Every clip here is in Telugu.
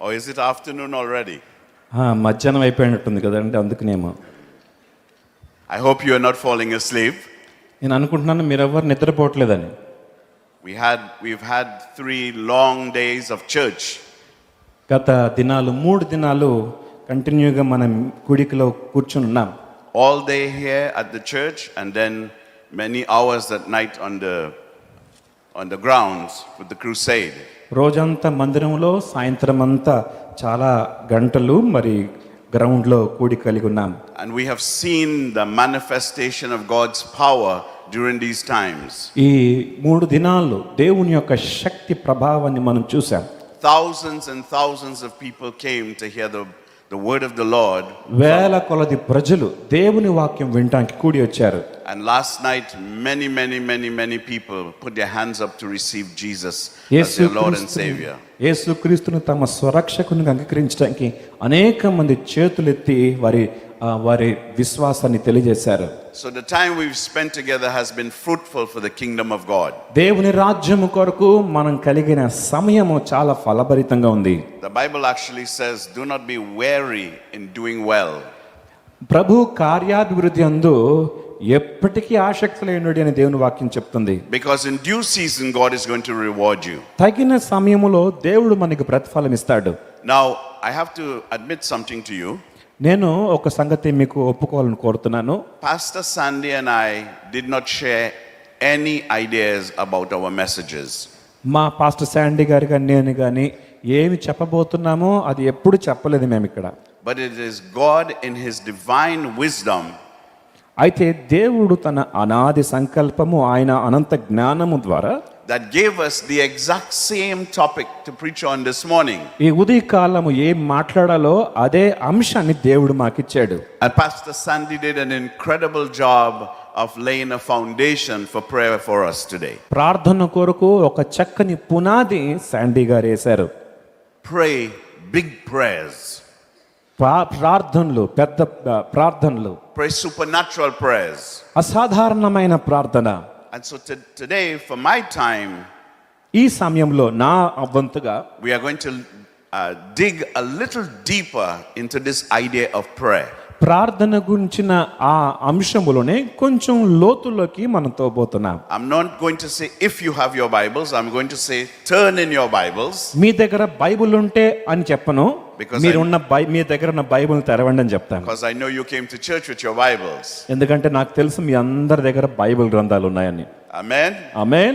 Or is it afternoon already? మధ్యాహ్నం అయిపోయినట్టుంది కదండి, అందుకనేమో. I hope you are not falling asleep. నేను అనుకుంటున్నాను మీరెవ్వరు నిద్రపోవట్లేదని. We've had 3 long days of church. గత దినాలు 3 దినాలు కంటిన్యూగా మనం కూడికలో కూర్చుని ఉన్నాం. All day here at the church and then many hours at night on the grounds with the crusade. రోజంతా మందిరంలో, సాయంత్రం అంతా చాలా గంటలు మరి గ్రౌండ్లో కూడి కలిగి ఉన్నాం. And we have seen the manifestation of God's power during these times. ఈ 3 దినాల్లో దేవుని యొక్క శక్తి ప్రభావాన్ని మనం చూసాం. Thousands and thousands of people came to hear the word of the Lord. వేల కొలది ప్రజలు దేవుని వాక్యం వినడానికి కూడి వచ్చారు. And last night many people put their hands up to receive Jesus as their Lord and Savior. యేసుక్రీస్తును తమ స్వరక్షకునిగా అంగీకరించడానికి అనేక మంది చేతులెత్తి వారి విశ్వాసాన్ని తెలియజేశారు. So the time we've spent together has been fruitful for the kingdom of God. దేవుని రాజ్యము కొరకు మనం కలిగిన సమయము చాలా ఫలభరితంగా ఉంది. The Bible actually says, do not be weary in doing well. ప్రభు కార్యాభివృద్ధి అందు ఎప్పటికీ ఆసక్తి లేనుడి అని దేవుని వాక్యం చెప్తుంది. Because in due season God is going to reward you. తగిన సమయములో దేవుడు మనకి ప్రతిఫలం ఇస్తాడు. Now I have to admit something to you. నేను ఒక సంగతి మీకు ఒప్పుకోవాలని కోరుతున్నాను. Pastor Sandy and I did not share any ideas about our messages. మా పాస్టర్ శాండీ గారు కానీ నేను కానీ ఏమి చెప్పబోతున్నామో అది ఎప్పుడు చెప్పలేదు మేము ఇక్కడ. But it is God in his divine wisdom. అయితే దేవుడు తన అనాది సంకల్పము, ఆయన అనంత జ్ఞానము ద్వారా that gave us the exact same topic to preach on this morning. ఈ ఉదయకాలము ఏం మాట్లాడాలో అదే అంశాన్ని దేవుడు మాకిచ్చాడు. And Pastor Sandy did an incredible job of laying a foundation for prayer for us today. ప్రార్థన కొరకు ఒక చక్కని పునాది శాండీ గారు వేశారు. Pray big prayers. ప్రార్థనలు, పెద్ద ప్రార్థనలు. Pray supernatural prayers. అసాధారణమైన ప్రార్థన. And so today for my time, ఈ సమయంలో నా వంతుగా we are going to dig a little deeper into this idea of prayer. ప్రార్థన గురించిన ఆ అంశములోనే కొంచెం లోతులోకి మనం తోబోతున్నాం. I'm not going to say if you have your Bibles, I'm going to say turn in your Bibles. మీ దగ్గర బైబిల్ ఉంటే అని చెప్పను, మీ దగ్గర ఉన్న బైబిల్ తెరవండి అని చెప్తాను. Because I know you came to church with your Bibles. ఎందుకంటే నాకు తెలుసు మీ అందరి దగ్గర బైబిల్ గ్రంథాలు ఉన్నాయని. Amen. Amen.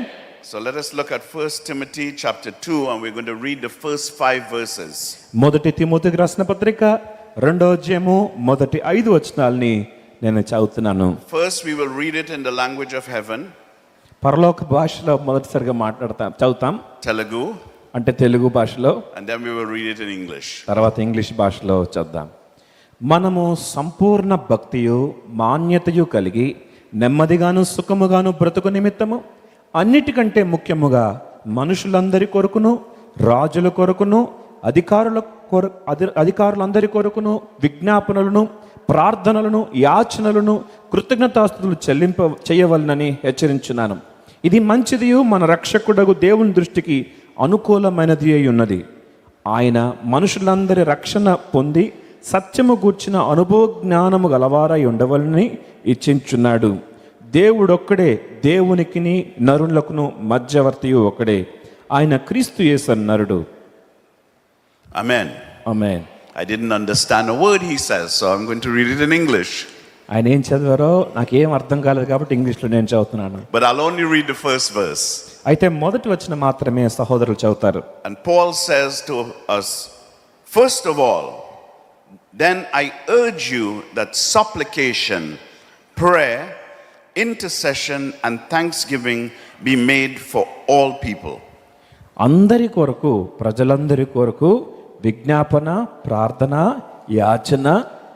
So let us look at 1 Timothy chapter 2 and we're going to read the first 5 verses. మొదటి తిమోతికి రాసిన పత్రిక 2వ అధ్యాయము మొదటి 5 వచనాల్ని నేను చదువుతున్నాను. First we will read it in the language of heaven. పరలోక భాషలో మొదటిసారిగా చదువుతాం. Telugu. అంటే తెలుగు భాషలో. And then we will read it in English. తర్వాత ఇంగ్లీష్ భాషలో చదువుదాం. మనము సంపూర్ణ భక్తియు మాన్యతయు కలిగి నెమ్మదిగాను సుఖముగాను బ్రతుకు నిమిత్తము అన్నిటికంటే ముఖ్యముగా మనుషులందరి కొరకును, రాజుల కొరకును, అధికారులందరి కొరకును విజ్ఞాపనలను, ప్రార్థనలను, యాచనలను, కృతజ్ఞతాస్తుతులు చేయవలనని హెచ్చరించున్నాను. ఇది మంచిదియు మన రక్షకుడగు దేవుని దృష్టికి అనుకూలమైనది అయి ఉన్నది. ఆయన మనుషులందరి రక్షణ పొంది సత్యము గూర్చిన అనుభవ జ్ఞానము గలవారై ఉండవలని ఇచ్చించున్నాడు. దేవుడొక్కడే, దేవునికిని నరులకును మధ్యవర్తియు ఒకడే, ఆయన క్రీస్తు యేసు నరుడు. Amen. Amen. I didn't understand a word he says, so I'm going to read it in English. ఆయన ఏం చదివారో నాకేం అర్థం కాలేదు కాబట్టి ఇంగ్లీష్లో నేను చదువుతున్నాను. But I'll only read the first verse. అయితే మొదటి వచనం మాత్రమే సహోదరులు చదువుతారు. And Paul says to us, first of all, then I urge you that supplication, prayer, intercession and thanksgiving be made for all people. అందరి కొరకు, ప్రజలందరి కొరకు విజ్ఞాపన, ప్రార్థన, యాచన,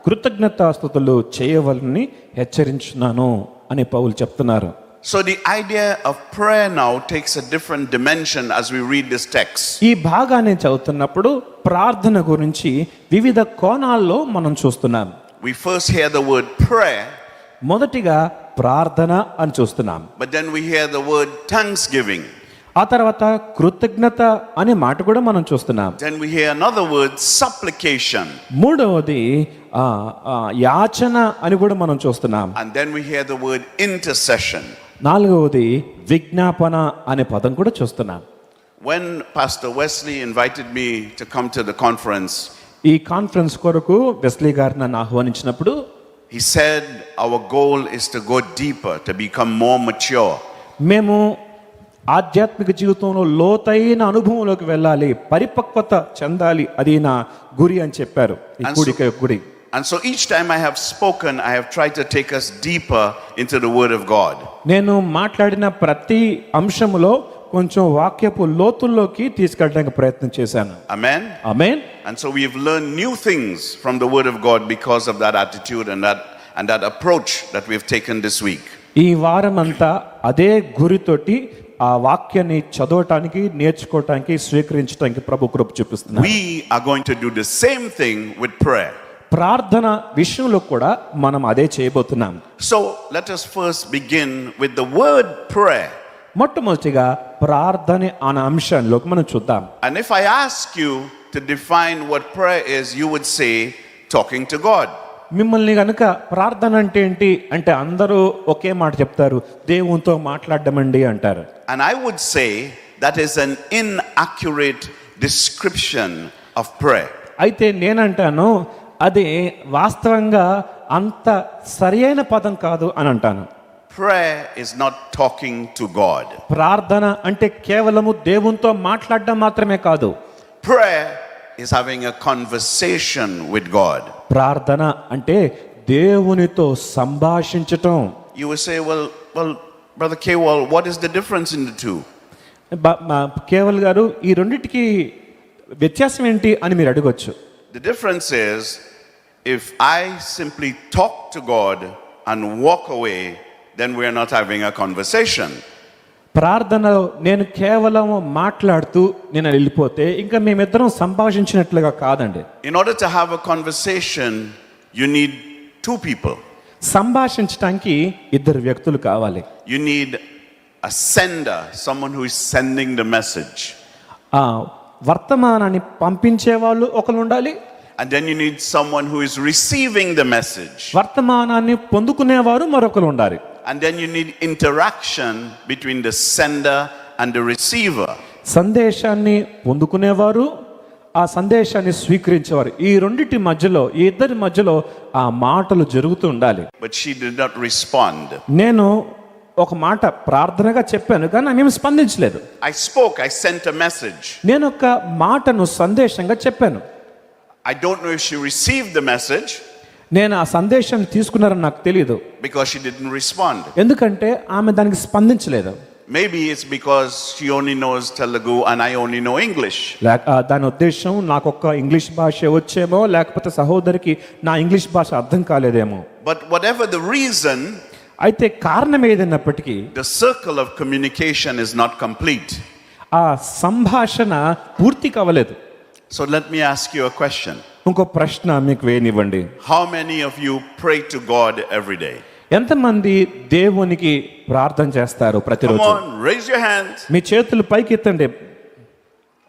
కృతజ్ఞతాస్తుతులు చేయవలని హెచ్చరించున్నాను అని పౌలు చెప్తున్నారు. So the idea of prayer now takes a different dimension as we read this text. ఈ భాగాన్ని చదువుతున్నప్పుడు ప్రార్థన గురించి వివిధ కోణాల్లో మనం చూస్తున్నాం. We first hear the word prayer. మొదటిగా ప్రార్థన అని చూస్తున్నాం. But then we hear the word thanksgiving. ఆ తర్వాత కృతజ్ఞత అనే మాట కూడా మనం చూస్తున్నాం. Then we hear another word, supplication. మూడవది యాచన అని కూడా మనం చూస్తున్నాం. And then we hear the word intercession. నాలుగవది విజ్ఞాపన అనే పదం కూడా చూస్తున్నాం. When Pastor Wesley invited me to come to the conference, ఈ కాన్ఫరెన్స్ కొరకు వెస్లీ గారు నన్ను ఆహ్వానించినప్పుడు he said our goal is to go deeper, to become more mature. మేము ఆధ్యాత్మిక జీవితంలో లోతైన అనుభవంలోకి వెళ్ళాలి, పరిపక్వత చెందాలి, అది నా గురి అని చెప్పారు ఈ కూడిక గురి. And so each time I have spoken, I have tried to take us deeper into the Word of God. నేను మాట్లాడిన ప్రతి అంశములో కొంచెం వాక్యపు లోతుల్లోకి తీసుకెళ్ళడానికి ప్రయత్నం చేశాను. Amen. Amen. And so we have learned new things from the Word of God because of that attitude and that approach that we have taken this week. ఈ వారం అంతా అదే గురితోటి ఆ వాక్యాన్ని చదవటానికి, నేర్చుకోవటానికి, స్వీకరించడానికి ప్రభు కృప చూపిస్తున్నారు. We are going to do the same thing with prayer. ప్రార్థన విషయంలో కూడా మనం అదే చేయబోతున్నాం. So let us first begin with the word prayer. మొట్టమొదటిగా ప్రార్థన అనే అంశంలోకి మనం చూద్దాం. And if I ask you to define what prayer is, you would say talking to God. మిమ్మల్ని కనుక ప్రార్థన అంటే ఏంటి అంటే అందరూ ఒకే మాట చెప్తారు, దేవునితో మాట్లాడడం అండి అంటారు. And I would say that is an inaccurate description of prayer. అయితే నేనంటాను అది వాస్తవంగా అంత సరియైన పదం కాదు అని అంటాను. Prayer is not talking to God. ప్రార్థన అంటే కేవలము దేవునితో మాట్లాడడం మాత్రమే కాదు. Prayer is having a conversation with God. ప్రార్థన అంటే దేవునితో సంభాషించటం. You will say, well, Brother Kewal, what is the difference in the two? Keval గారు ఈ రెండిటికి వ్యత్యాసం ఏంటి అని మీరు అడగొచ్చు. The difference is, if I simply talk to God and walk away, then we are not having a conversation. ప్రార్థనలో నేను కేవలం మాట్లాడుతూ నేను వెళ్ళిపోతే ఇంకా మేమిద్దరం సంభాషించినట్లుగా కాదండి. In order to have a conversation, you need two people. సంభాషించడానికి ఇద్దరు వ్యక్తులు కావాలి. You need a sender, someone who is sending the message. వర్తమానాన్ని పంపించే వాళ్ళు ఒకరు ఉండాలి. And then you need someone who is receiving the message. వర్తమానాన్ని పొందుకునేవారు మరొకరు ఉండాలి. And then you need interaction between the sender and the receiver. సందేశాన్ని పొందుకునేవారు, ఆ సందేశాన్ని స్వీకరించేవారు, ఈ రెండిటి మధ్యలో, ఈ ఇద్దరి మధ్యలో ఆ మాటలు జరుగుతూ ఉండాలి. But she did not respond. నేను ఒక మాట ప్రార్థనగా చెప్పాను కానీ ఆమె స్పందించలేదు. I spoke, I sent a message. నేను ఒక మాటను సందేశంగా చెప్పాను. I don't know if she received the message. నేను ఆ సందేశాన్ని తీసుకున్నారని నాకు తెలియదు. Because she didn't respond. ఎందుకంటే ఆమె దానికి స్పందించలేదు. Maybe it's because she only knows Telugu and I only know English. దాని ఉద్దేశం నాకు ఒక్క ఇంగ్లీష్ భాష వచ్చేమో, లేకపోతే సహోదరికి నా ఇంగ్లీష్ భాష అర్థం కాలేదేమో. But whatever the reason, అయితే కారణం ఏదైనప్పటికీ the circle of communication is not complete. ఆ సంభాషణ పూర్తి కావలేదు. So let me ask you a question. ఇంకో ప్రశ్న మీకు వేయనివ్వండి. How many of you pray to God every day? ఎంతమంది దేవునికి ప్రార్థన చేస్తారు Come ప్రతిరోజు? on, raise your hands. మీ చేతులు పైకి ఎత్తండి.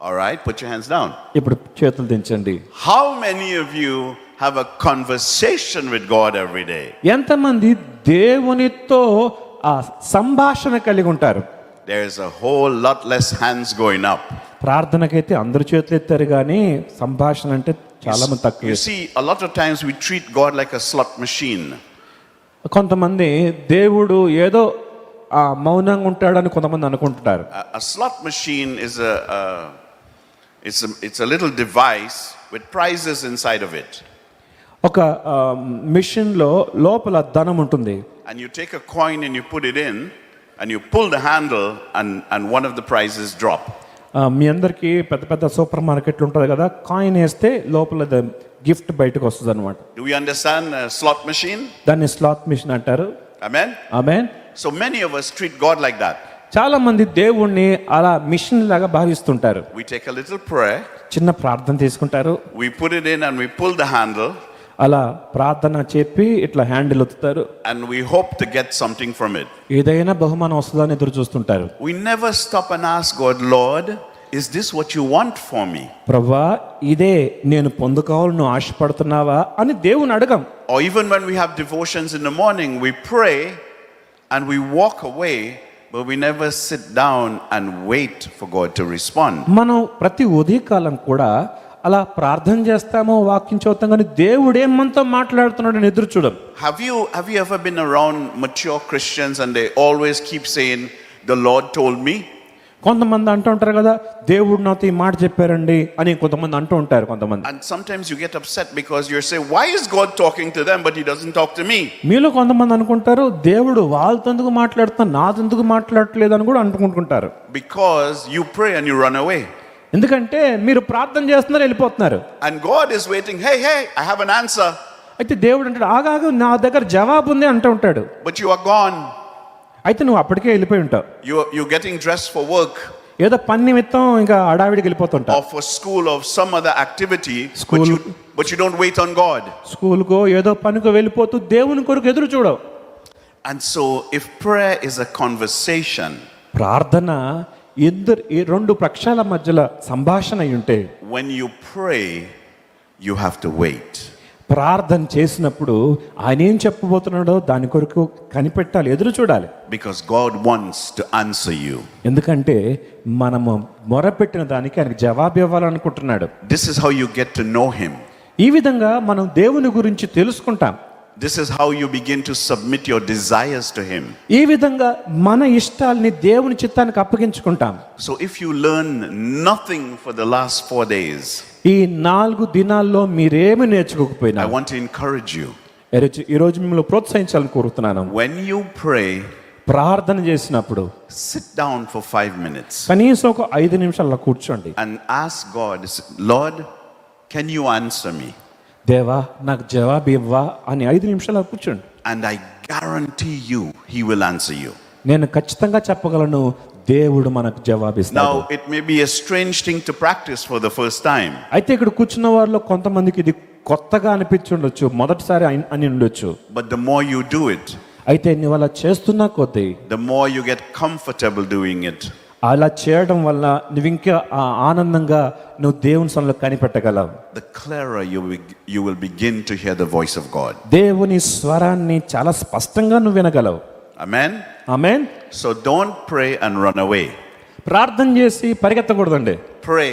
All right, put your hands down. ఇప్పుడు చేతులు దించండి. How many of you have a conversation with God every day? ఎంతమంది దేవునితో ఆ సంభాషణ కలిగి ఉంటారు? There's a whole lot less hands going up. ప్రార్థనకైతే అందరు చేతులు ఎత్తారు కానీ సంభాషణ అంటే చాలా మంది తక్కువ. You see, a lot of times we treat God like a slot machine. కొంతమంది దేవుడు ఏదో మౌనంగా ఉంటాడని కొంతమంది అనుకుంటున్నారు. A slot machine is it's a little device with prizes inside of it. ఒక మిషన్ లో లోపల ధనం ఉంటుంది. And you take a coin and you put it in and you pull the handle and one of the prizes drop. మీ అందరికి పెద్ద పెద్ద సూపర్ మార్కెట్లు ఉంటుంది కదా, కాయిన్ వేస్తే లోపల గిఫ్ట్ బయటకు వస్తుంది అనమాట. Do we understand a slot machine? దాన్ని స్లాట్ మిషన్ అంటారు. Amen. Amen. So many of us treat God like that. చాలా మంది దేవుణ్ణి అలా మిషన్ లాగా భావిస్తుంటారు. We take a little prayer, చిన్న ప్రార్థన తీసుకుంటారు, we put it in and we pull the handle. అలా ప్రార్థన చెప్పి ఇట్లా handle ఒత్తుతారు. and we hope to get something from it. ఏదైనా బహుమానం వస్తుందని ఎదురు చూస్తుంటారు. We never stop and ask God, Lord, is this what you want for me? ప్రభువా ఇదే నేను పొందుకోవాలని నువ్వు ఆశపడుతున్నావా అని దేవుని అడగం. Or even when we have devotions in the morning, we pray and we walk away, but we never sit down and wait for God to respond. మనం ప్రతి ఉదయకాలం కూడా అలా ప్రార్థన చేస్తామో వాక్యం చదువుతాం కానీ దేవుడు ఏం మనతో మాట్లాడుతున్నాడు అని ఎదురు చూడం. Have you ever been around mature Christians and they always keep saying, the Lord told me? కొంతమంది అంటూ ఉంటారు కదా, దేవుడు నాతో ఈ మాట చెప్పారండి అని కొంతమంది అంటూ ఉంటారు కొంతమంది. And sometimes you get upset because you're saying, why is God talking to them but he doesn't talk to me? మీలో కొంతమంది అనుకుంటారు దేవుడు వాళ్ళతో ఎందుకు మాట్లాడుతున్నా నాతో ఎందుకు మాట్లాడట్లేదు అని కూడా అనుకుంటుంటారు. Because you pray and you run away. ఎందుకంటే మీరు ప్రార్థన చేస్తున్నారు వెళ్ళిపోతున్నారు. And God is waiting, hey, I have an answer. అయితే దేవుడు అంటాడు ఆగాగు నా దగ్గర జవాబు ఉంది అంటూ ఉంటాడు. But you are gone. అయితే నువ్వు అప్పటికే వెళ్ళిపోయి ఉంటావు. You're getting dressed for work. ఏదో పని నిమిత్తం ఇంకా అడావిడికి వెళ్ళిపోతుంటావు. Or for school or some other activity. School. But you don't wait on God. స్కూల్కో ఏదో పనికో వెళ్ళిపోతూ దేవుని కొరకు ఎదురు చూడవు. And so if prayer is a conversation, ప్రార్థన రెండు పక్షాల మధ్యలో సంభాషణ అయి ఉంటే, when you pray, you have to wait. ప్రార్థన చేసినప్పుడు ఆయన ఏం చెప్పబోతున్నాడో దాని కొరకు కనిపెట్టాలి, ఎదురు చూడాలి. Because God wants to answer you. ఎందుకంటే మనము మొరపెట్టిన దానికి ఆయనకు జవాబు ఇవ్వాలనుకుంటున్నాడు. This is how you get to know him. ఈ విధంగా మనం దేవుని గురించి తెలుసుకుంటాం. This is how you begin to submit your desires to him. ఈ విధంగా మన ఇష్టాల్ని దేవుని చిత్తానికి అప్పగించుకుంటాం. So if you learn nothing for the last 4 days, ఈ 4 దినాల్లో మీరేమి నేర్చుకోకపోయినా I want to encourage you. ఈరోజు మిమ్మల్ని ప్రోత్సహించాలని కోరుతున్నాను. When you pray, ప్రార్థన చేసినప్పుడు sit down for 5 minutes కనీసం ఒక 5 నిమిషాలు కూర్చోండి. and ask God, Lord, can you answer me? దేవా నాకు జవాబు ఇవ్వా అని 5 నిమిషాలు కూర్చోండి. And I guarantee you, he will answer you. నేను ఖచ్చితంగా చెప్పగలను దేవుడు మనకు జవాబిస్తాడు. Now, it may be a strange thing to practice for the first time. అయితే ఇక్కడ కూర్చున్న వారిలో కొంతమందికి ఇది కొత్తగా అనిపించుండొచ్చు, మొదటిసారి అని ఉండొచ్చు. But the more you do it, అయితే నువ్వు అలా చేస్తున్నా కొద్దీ, the more you get comfortable doing it. అలా చేయడం వల్ల నువ్వు ఇంకా ఆనందంగా నువ్వు దేవుని సన్నిధిలో కనిపెట్టగలవు. The clearer you will begin to hear the voice of God. దేవుని స్వరాన్ని చాలా స్పష్టంగా నువ్వు వినగలవు. Amen. Amen. So don't pray and run away. ప్రార్థన చేసి పరిగెత్తకూడదండి. Pray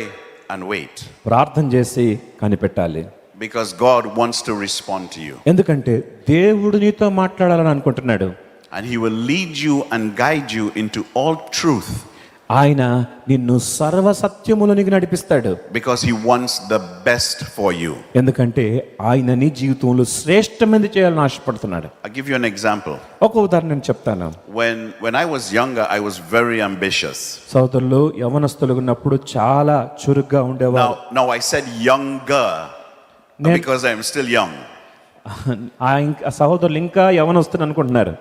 and wait. ప్రార్థన చేసి కనిపెట్టాలి. Because God wants to respond to you. ఎందుకంటే దేవుడు నీతో మాట్లాడాలని అనుకుంటున్నాడు. And he will lead you and guide you into all truth. ఆయన నిన్ను సర్వసత్యములోనికి నడిపిస్తాడు. Because he wants the best for you. ఎందుకంటే ఆయన నీ జీవితంలో శ్రేష్టమైనది చేయాలని ఆశపడుతున్నాడు. I'll give you an example. ఒక ఉదాహరణ నేను చెప్తాను. When I was younger, I was very ambitious. సోదరులు యవనస్తులుగా ఉన్నప్పుడు చాలా చురుగ్గా ఉండేవారు. Now I said younger because I am still young. ఆ సహోదరులు ఇంకా యవనస్తులు అనుకుంటున్నారు.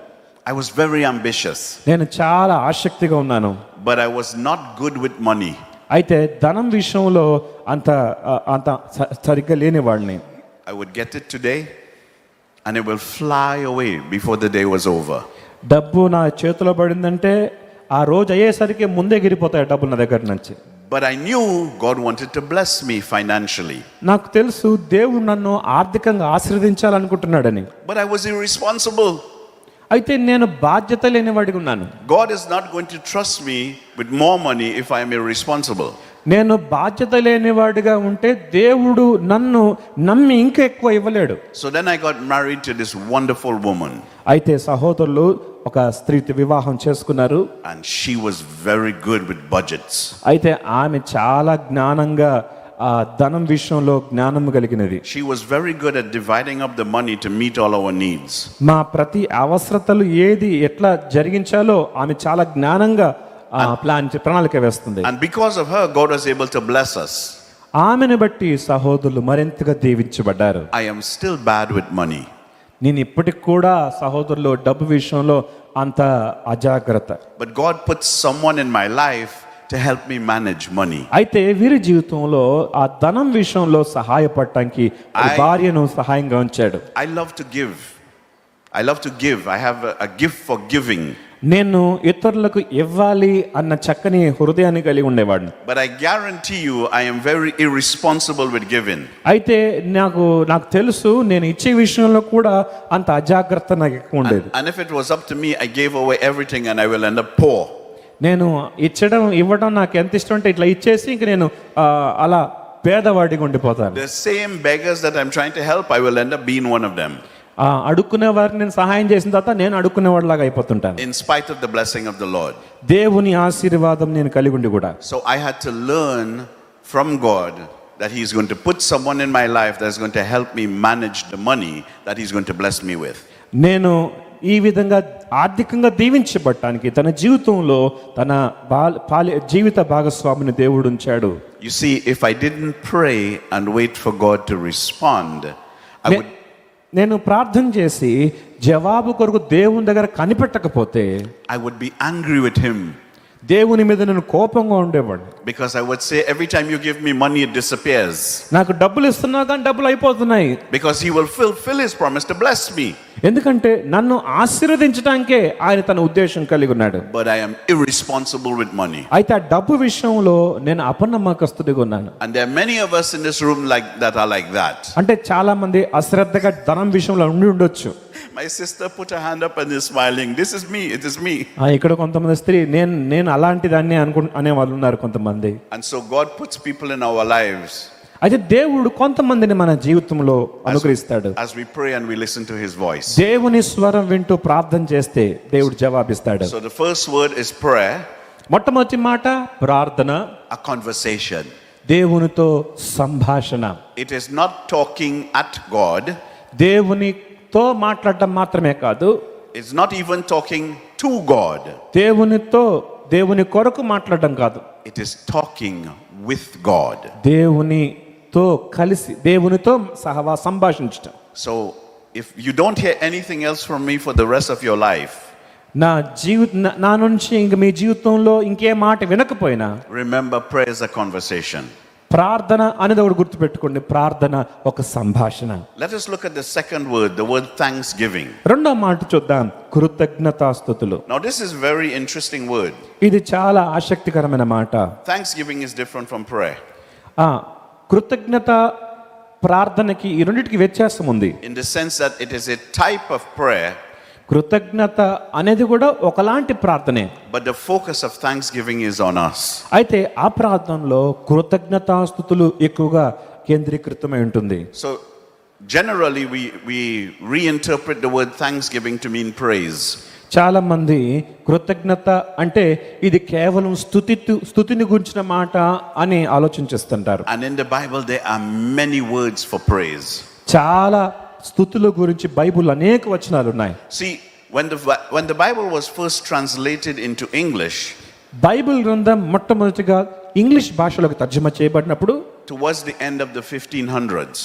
I was very ambitious. నేను చాలా ఆసక్తిగా ఉన్నాను. But I was not good with money. అయితే ధనం విషయంలో అంత సరిగ్గా లేనివాడిని. I would get it today and it will fly away before the day was over. డబ్బు నా చేతిలో పడిందంటే ఆ రోజు అయ్యేసరికి ముందే ఎగిరిపోతాయి డబ్బులు నా దగ్గర నుంచి. But I knew God wanted to bless me financially. నాకు తెలుసు దేవుడు నన్ను ఆర్థికంగా ఆశీర్వదించాలనుకుంటున్నాడని. But I was irresponsible. అయితే నేను బాధ్యత లేనివాడిగా ఉన్నాను. God is not going to trust me with more money if I am irresponsible. నేను బాధ్యత లేనివాడిగా ఉంటే దేవుడు నన్ను నమ్మి ఇంకా ఎక్కువ ఇవ్వలేడు. So then I got married to this wonderful woman. అయితే సహోదరులు ఒక స్త్రీతో వివాహం చేసుకున్నారు. And she was very good with budgets. అయితే ఆమె చాలా జ్ఞానంగా ధనం విషయంలో జ్ఞానం కలిగినది. She was very good at dividing up the money to meet all our needs. మా ప్రతి అవసరతలు ఏది ఎట్లా జరిగించాలో ఆమె చాలా జ్ఞానంగా ప్రణాళిక వేస్తుంది. And because of her, God was able to bless us. ఆమెను బట్టి సహోదరులు మరింతగా దీవించబడ్డారు. I am still bad with money. నేను ఇప్పటికి కూడా సహోదరులు డబ్బు విషయంలో అంత అజాగ్రత్త. But God put someone in my life to help me manage money. అయితే వీరి జీవితంలో ఆ ధనం విషయంలో సహాయపడటానికి ఒక భార్యను సహాయంగా ఉంచాడు. I love to give. I have a gift for giving. నేను ఇతరులకు ఇవ్వాలి అన్న చక్కని హృదయాన్ని కలిగి ఉండేవాడిని. But I guarantee you, I am very irresponsible with giving. అయితే నాకు తెలుసు నేను ఇచ్చే విషయంలో కూడా అంత అజాగ్రత్త నాకు ఎక్కువ ఉండేది. And if it was up to me, I gave away everything and I will end up poor. నేను ఇవ్వడం నాకు ఎంత ఇష్టం అంటే ఇట్లా ఇచ్చేసి ఇంక నేను అలా పేదవాడిగా ఉండిపోతాను. The same beggars that I'm trying to help, I will end up being one of them. అడుక్కునే వారిని నేను సహాయం చేసిన తర్వాత నేను అడుక్కునేవాడిలాగా అయిపోతుంటాను. In spite of the blessing of the Lord. దేవుని ఆశీర్వాదం నేను కలిగి ఉండి కూడా. So I had to learn from God that He's going to put someone in my life that's going to help me manage the money that He's going to bless me with. నేను ఈ విధంగా ఆర్థికంగా దీవించబడటానికి తన జీవితంలో తన జీవిత భాగస్వామిని దేవుడు ఉంచాడు. You see, if I didn't pray and wait for God to respond, నేను ప్రార్థన చేసి జవాబు కొరకు దేవుని దగ్గర కనిపెట్టకపోతే I would be angry with Him. దేవుని మీద నేను కోపంగా ఉండేవాడిని. Because I would say, every time you give me money, it disappears. నాకు డబ్బులు ఇస్తున్నా కానీ డబ్బులు అయిపోతున్నాయి. Because He will fulfill His promise to bless me. ఎందుకంటే నన్ను ఆశీర్వదించడానికే ఆయన తన ఉద్దేశం కలిగి ఉన్నాడు. But I am irresponsible with money. అయితే ఆ డబ్బు విషయంలో నేను అపనమ్మకస్తుడిగా ఉన్నాను. And there are many of us in this room that are like that. అంటే చాలా మంది అశ్రద్ధగా ధనం విషయంలో ఉండి ఉండొచ్చు. My sister put her hand up and is smiling. This is me. It is me. ఇక్కడ కొంతమంది స్త్రీ నేను అలాంటి దాన్ని అనే వాళ్ళు ఉన్నారు కొంతమంది. And so God puts people in our lives. అయితే దేవుడు కొంతమందిని మన జీవితంలో అనుగ్రహిస్తాడు. As we pray and we listen to His voice. దేవుని స్వరం వింటూ ప్రార్థన చేస్తే దేవుడు జవాబిస్తాడు. So the first word is prayer. మొట్టమొదటి మాట ప్రార్థన. A conversation. దేవునితో సంభాషణ. It is not talking at God. దేవునితో మాట్లాడటం మాత్రమే కాదు. It's not even talking to God. దేవుని కొరకు మాట్లాడటం కాదు. It is talking with God. దేవునితో కలిసి దేవునితో సంభాషించటం. So if you don't hear anything else from me for the rest of your life, నా నుంచి ఇంక మీ జీవితంలో ఇంకే మాట వినకపోయినా, remember, prayer is a conversation. ప్రార్థన అనేది ఒకటి గుర్తుపెట్టుకోండి. ప్రార్థన ఒక సంభాషణ. Let us look at the second word, the word thanksgiving. రెండో మాట చూద్దాం, కృతజ్ఞతాస్తుతులు. Now this is very interesting word. ఇది చాలా ఆసక్తికరమైన మాట. Thanksgiving is different from prayer. కృతజ్ఞత ప్రార్థనకి ఈ రెండిటికి వ్యత్యాసం ఉంది. In the sense that it is a type of prayer. కృతజ్ఞత అనేది కూడా ఒకలాంటి ప్రార్థనే. But the focus of thanksgiving is on us. అయితే ఆ ప్రార్థనలో కృతజ్ఞతాస్తుతులు ఎక్కువగా కేంద్రీకృతమై ఉంటుంది. So generally we reinterpret the word thanksgiving to mean praise. చాలా మంది కృతజ్ఞత అంటే ఇది కేవలం స్తుతిని గురించిన మాట అని ఆలోచించేస్తుంటారు. And in the Bible there are many words for praise. చాలా స్తుతుల గురించి బైబిల్ అనేక వచనాలు ఉన్నాయి. See, when the Bible was first translated into English, Bible గ్రంథం మొట్టమొదటిగా ఇంగ్లీష్ భాషలోకి తర్జుమా చేయబడినప్పుడు towards the end of the 1500s,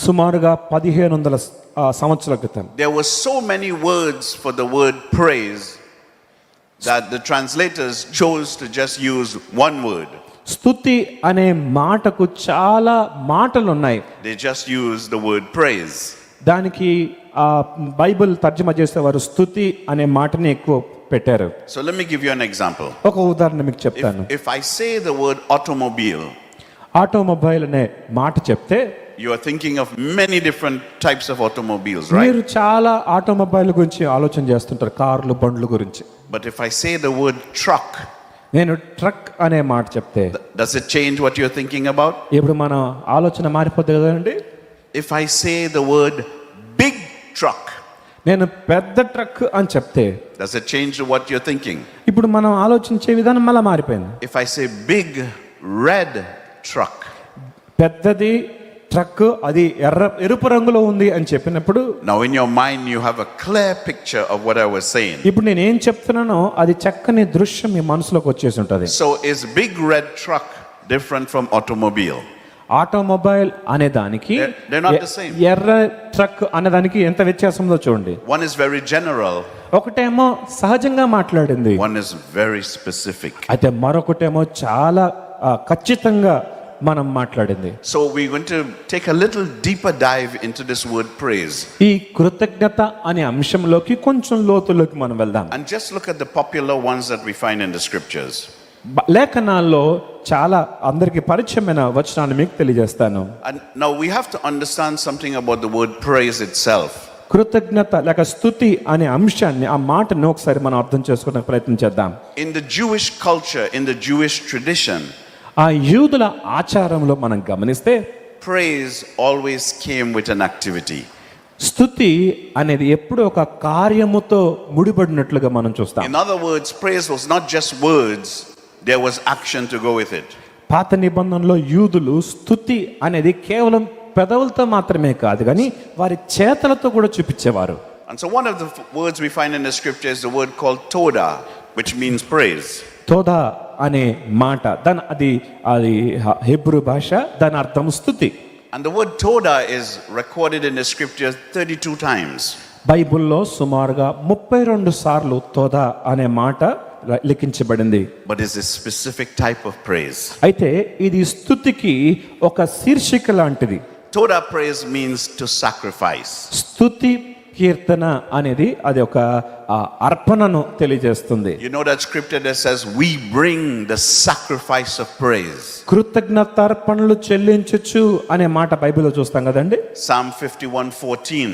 సుమారుగా 1500 సంవత్సరాల క్రితం, there were so many words for the word praise that the translators chose to just use one word. స్తుతి అనే మాటకు చాలా మాటలు ఉన్నాయి. They just use the word praise. దానికి బైబిల్ తర్జుమా చేసేవారు స్తుతి అనే మాటని ఎక్కువ పెట్టారు. So let me give you an example. ఒక ఉదాహరణ మీకు చెప్తాను. If I say the word automobile, automobile అనే మాట చెప్తే you are thinking of many different types of automobiles, right? మీరు చాలా ఆటోమొబైల్ గురించి ఆలోచన చేస్తుంటారు, కార్లు బండ్లు గురించి. But if I say the word truck, నేను ట్రక్ అనే మాట చెప్తే does it change what you're thinking about? ఇప్పుడు మన ఆలోచన మారిపోతుంది కదండి. If I say the word big truck, నేను పెద్ద ట్రక్ అని చెప్తే does it change what you're thinking? ఇప్పుడు మనం ఆలోచించే విధానం మళ్ళీ మారిపోయింది. If I say big red truck, పెద్దది ట్రక్, అది ఎరుపు రంగులో ఉంది అని చెప్పినప్పుడు, now in your mind you have a clear picture of what I was saying. ఇప్పుడు నేను ఏం చెప్తున్నానో అది చక్కని దృశ్యం మీ మనసులోకి వచ్చేసి ఉంటుంది. So is big red truck different from automobile? Automobile అనే దానికి They're not the same. ఎర్ర ట్రక్ అనే దానికి ఎంత వ్యత్యాసం ఉందో చూడండి. One is very general, ఒకటేమో సహజంగా మాట్లాడింది, one is very specific. అయితే మరొకటేమో చాలా ఖచ్చితంగా మనం మాట్లాడింది. So we're going to take a little deeper dive into this word praise. ఈ కృతజ్ఞత అనే అంశంలోకి కొంచెం లోతులోకి మనం వెళ్దాం. And just look at the popular ones that we find in the scriptures. లేఖనాల్లో చాలా అందరికి పరిచయమైన వచనాన్ని మీకు తెలియజేస్తాను. And now we have to understand something about the word praise itself. కృతజ్ఞత లేక స్తుతి అనే అంశాన్ని, ఆ మాటను ఒకసారి మనం అర్థం చేసుకోవడానికి ప్రయత్నం చేద్దాం. In the Jewish culture, in the Jewish tradition, ఆ యూదుల ఆచారంలో మనం గమనిస్తే praise always came with an activity. స్తుతి అనేది ఎప్పుడు ఒక కార్యముతో ముడిపడినట్లుగా మనం చూస్తాం. In other words, praise was not just words, there was action to go with it. పాత నిబంధనలో యూదులు స్తుతి అనేది కేవలం పెదవులతో మాత్రమే కాదు కానీ వారి చేతలతో కూడా చూపించేవారు. And so one of the words we find in the scripture is the word called toda, which means praise. తోదా అనే మాట అది హెబ్రూ భాష, దాని అర్థం స్తుతి. And the word toda is recorded in the scripture 32 times. బైబిల్లో సుమారుగా 32 సార్లు తోదా అనే మాట లిఖించబడింది. But it's a specific type of praise. అయితే ఇది స్తుతికి ఒక శీర్షిక లాంటిది. Toda praise means to sacrifice. స్తుతి కీర్తన అనేది అది ఒక అర్పణను తెలియజేస్తుంది. You know that scripture that says we bring the sacrifice of praise. కృతజ్ఞతార్పణలు చెల్లించచ్చు అనే మాట బైబిల్లో చూస్తాం కదండి. Psalm 51:14.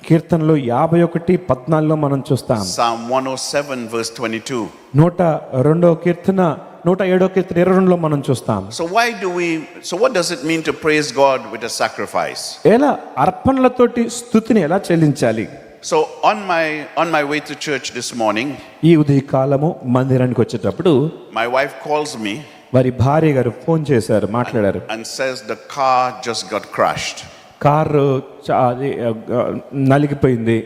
కీర్తనలు 51:14 మనం చూస్తాం. Psalm 107 verse 22. 102వ కీర్తన 107వ కీర్తన 22లో మనం చూస్తాం. So what does it mean to praise God with a sacrifice? ఎలా అర్పణలతోటి స్తుతిని ఎలా చెల్లించాలి? So on my way to church this morning, ఈ ఉదయకాలము మందిరానికి వచ్చేటప్పుడు my wife calls me వారి భార్య గారు ఫోన్ చేశారు, మాట్లాడారు. and says the car just got crushed. Car నలిగిపోయింది,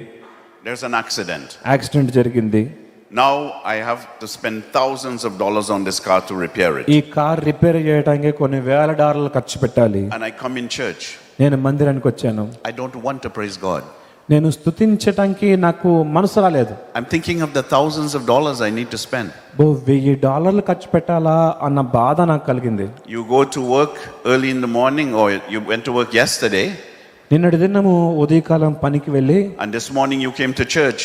There's an accident. యాక్సిడెంట్ జరిగింది. Now I have to spend thousands of dollars on this car to repair it. ఈ కార్ రిపేర్ చేయడానికి కొన్ని వేల డాలర్లు ఖర్చు పెట్టాలి. And I come in church. నేను మందిరానికి వచ్చాను. I don't want to praise God. నేను స్తుతించడానికి నాకు మనసు రాలేదు. I'm thinking of the thousands of dollars I need to spend. $1000 ఖర్చు పెట్టాలా అన్న బాధ నాకు కలిగింది. You go to work early in the morning, or you went to work yesterday, నిన్నటి దినము ఉదయకాలం పనికి వెళ్ళి and this morning you came to church.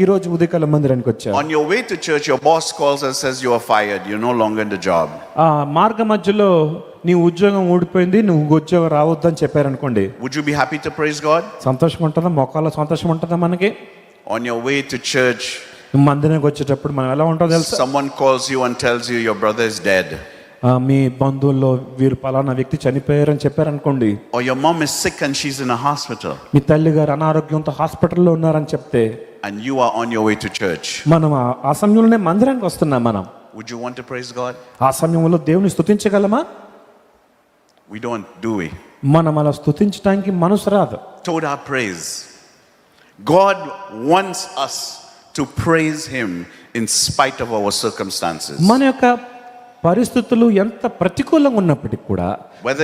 ఈ రోజు ఉదయకాలం మందిరానికి వచ్చాను. On your way to church, your boss calls and says you are fired. You're no longer in the job. మార్గ మధ్యలో నీ ఉద్యోగం ఊడిపోయింది, నువ్వు ఉద్యోగం రావద్దని చెప్పారనుకోండి. Would you be happy to praise God? సంతోషం ఉంటుందా? మొక్కలో సంతోషం ఉంటుందా మనకి? On your way to church, మందిరానికి వచ్చేటప్పుడు మనం ఎలా ఉంటుందో తెలుసా? someone calls you and tells you your brother is dead. మీ బంధువుల్లో వీరు పలానా వ్యక్తి చనిపోయారని చెప్పారనుకోండి. Or your mom is sick and she's in a hospital. మీ తల్లి గారు అనారోగ్యంతో హాస్పిటల్లో ఉన్నారని చెప్తే, and you are on your way to church. మనం ఆ సమయంలోనే మందిరానికి వస్తున్నాం. మనం would you want to praise God? ఆ సమయంలో దేవుని స్తుతించగలమా? We don't, do we? మనం అలా స్తుతించడానికి మనసు రాదు. Toda praise. God wants us to praise him in spite of our circumstances. మన యొక్క పరిస్థితులు ఎంత ప్రతికూలంగా ఉన్నప్పటికీ కూడా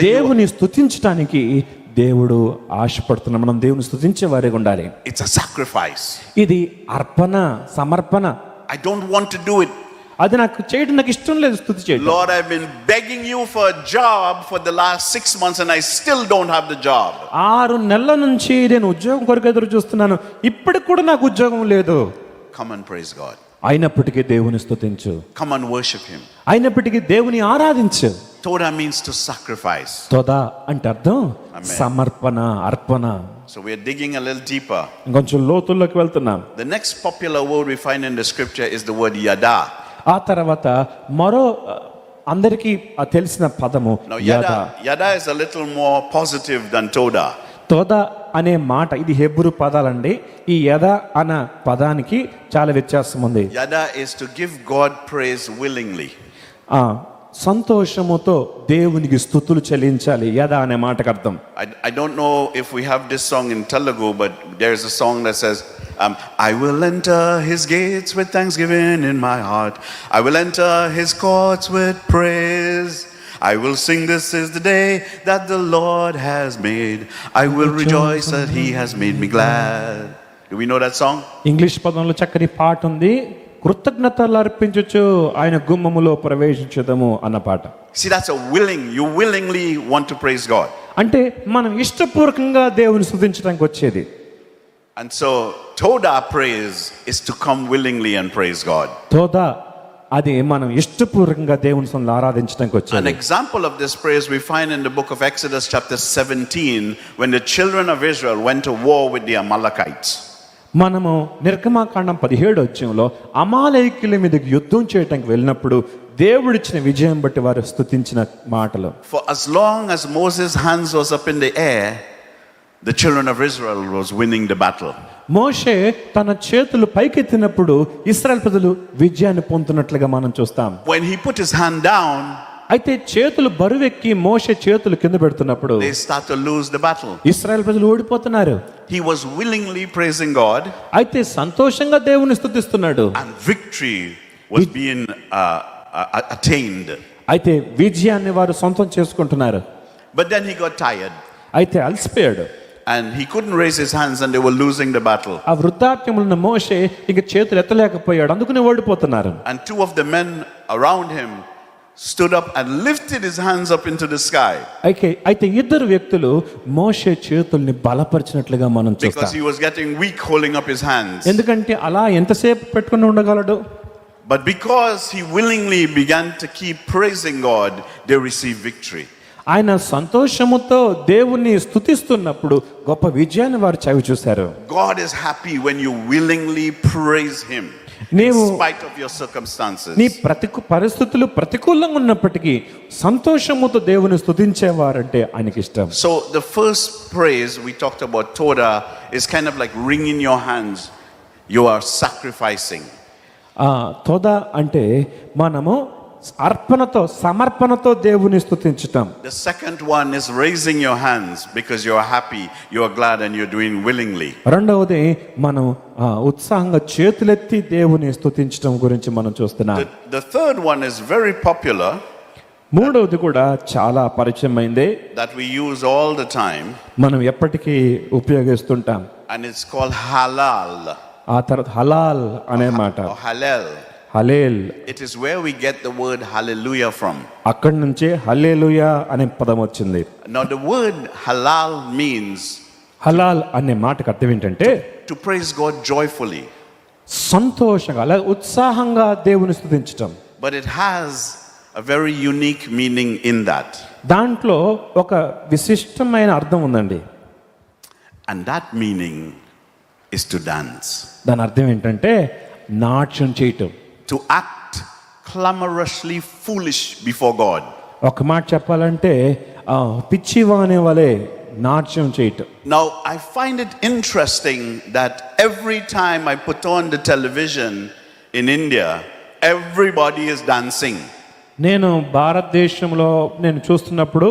దేవుని స్తుతించడానికి దేవుడు ఆశపడుతున్నాడు. మనం దేవుని స్తుతించే వారిగా ఉండాలి. It's a sacrifice. ఇది అర్పణ, సమర్పణ. I don't want to do it. అది నాకు చేయడం నాకు ఇష్టం లేదు స్తుతి చేయడం. Lord, I've been begging you for a job for the last 6 months and I still don't have the job. 6 నెలల నుంచి నేను ఉద్యోగం కొరకు ఎదురు చూస్తున్నాను, ఇప్పటికి కూడా నాకు ఉద్యోగం లేదు. Come and praise God. అయినప్పటికీ దేవుని స్తుతించు. Come and worship him. అయినప్పటికీ దేవుని ఆరాధించు. Toda means to sacrifice. తోదా అంటే అర్థం సమర్పణ, అర్పణ. So we are digging a little deeper. ఇంకొంచెం లోతుల్లోకి వెళ్తున్నాం. The next popular word we find in the scripture is the word yada. ఆ తర్వాత మరో అందరికీ తెలిసిన పదము Now yada is a little more positive than toda. తోదా అనే మాట ఇది హెబ్రూ పదాలండి. ఈ యద అన్న పదానికి చాలా వ్యత్యాసం ఉంది. Yada is to give God praise willingly. సంతోషముతో దేవునికి స్తుతులు చెల్లించాలి యద అనే మాటకు అర్థం. I don't know if we have this song in Telugu, but there is a song that says I will enter his gates with thanksgiving in my heart. I will enter his courts with praise. I will sing, this is the day that the Lord has made. I will rejoice that he has made me glad. Do we know that song? English పదంలో చక్కని పాట ఉంది, కృతజ్ఞతలు అర్పించుచు ఆయన గుమ్మములో ప్రవేశించుదము అన్న పాట. See, that's you willingly want to praise God. అంటే మనం ఇష్టపూర్వకంగా దేవుని స్తుతించడానికి వచ్చేది. And so Toda praise is to come willingly and praise God. తోదా అది మనం ఇష్టపూర్వకంగా దేవుని సన్నిధిలో ఆరాధించడానికి An వచ్చేది. example of this praise we find in the book of Exodus chapter 17 when the children of Israel went to war with the Amalekites. మనము నిర్గమాకాండం 17 అధ్యాయంలో అమాలేకీయుల మీదకి యుద్ధం చేయడానికి వెళ్ళినప్పుడు దేవుడిచ్చిన విజయం బట్టి వారు స్తుతించిన మాటలు. For as long as Moses' hands was up in the air, the children of Israel was winning the battle. మోషే తన చేతులు పైకెత్తినప్పుడు ఇశ్రాయేలు ప్రజలు విజయాన్ని పొందుతున్నట్లుగా మనం చూస్తాం. When he put his hand down, అయితే చేతులు బరువెక్కి మోషే చేతులు కింద పెడుతున్నప్పుడు they start to lose the battle. ఇశ్రాయేలు ప్రజలు ఓడిపోతున్నారు. He was willingly praising God, అయితే సంతోషంగా దేవుని స్తుతిస్తున్నాడు. and victory was being attained. అయితే విజయాన్ని వారు సొంతం చేసుకుంటున్నారు. But then he got tired. అయితే అలసిపోయాడు. And he couldn't raise his hands and they were losing the battle. ఆ వృద్ధాప్యంలో ఉన్న మోషే ఇక చేతులు ఎత్తలేకపోయాడు, అందుకనే ఓడిపోతున్నారు. And two of the men around him stood up and lifted his hands up into the sky. అయితే ఇద్దరు వ్యక్తులు మోషే చేతుల్ని బలపరిచినట్లుగా మనం Because చూస్తాం. he was getting weak holding up his hands. ఎందుకంటే అలా ఎంతసేపు పెట్టుకుని ఉండగలడు? But because he willingly began to keep praising God, they received victory. ఆయన సంతోషముతో దేవుణ్ణి స్తుతిస్తున్నప్పుడు గొప్ప విజయాన్ని వారు చవి చూశారు. God is happy when you willingly praise him in spite of your circumstances. నీ పరిస్థితులు ప్రతికూలంగా ఉన్నప్పటికీ సంతోషముతో దేవుని స్తుతించేవారంటే ఆయనకి ఇష్టం. So the first praise we talked about, Toda, is kind of like wringing your hands. You are sacrificing. తోదా అంటే మనము అర్పణతో సమర్పణతో దేవుని స్తుతించటం. The second one is raising your hands because you are happy, you are glad, and you're doing willingly. రెండవది మనం ఉత్సాహంగా చేతులెత్తి దేవుని స్తుతించటం గురించి మనం చూస్తున్నాం. The third one is very popular. మూడవది కూడా చాలా పరిచయమైంది, that we use all the time, మనం ఎప్పటికీ ఉపయోగిస్తుంటాం. and it's called halal. ఆ తర్వాత హలాల్ అనే మాట, Or halal. Hallel. It is where we get the word hallelujah from. అక్కడి నుంచే హల్లెలూయా అనే పదం వచ్చింది. Now the word halal means హలాల్ అనే మాటకు అర్థం ఏంటంటే to praise God joyfully. సంతోషంగా అలా ఉత్సాహంగా దేవుని స్తుతించటం. But it has a very unique meaning in that. దాంట్లో ఒక విశిష్టమైన అర్థం ఉందండి. And that meaning is to dance. దాని అర్థం ఏంటంటే నాట్యం చేయటం. To act clamorously foolish before God. ఒక మాట చెప్పాలంటే పిచ్చివానే వలె నాట్యం చేయటం. Now I find it interesting that every time I put on the television in India, everybody is dancing. నేను భారతదేశంలో నేను చూస్తున్నప్పుడు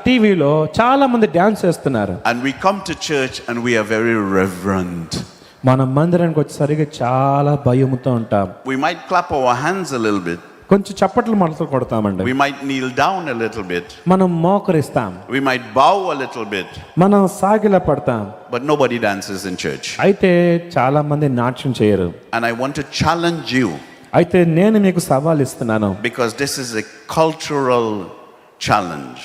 టీవీలో చాలా మంది డాన్స్ చేస్తున్నారు. And we come to church and we are very reverent. మన మందిరానికి వచ్చేసరికి చాలా భయముతో ఉంటాం. We might clap our hands a little bit. కొంచెం చప్పట్లు మనతో కొడతామండి. We might kneel down a little bit. మనం మోకరిస్తాం. We might bow a little bit. మనం సాగిల పడతాం. But nobody dances in church. అయితే చాలా మంది నాట్యం చేయరు. And I want to challenge you. అయితే నేను మీకు సవాల్ ఇస్తున్నాను. Because this is a cultural challenge.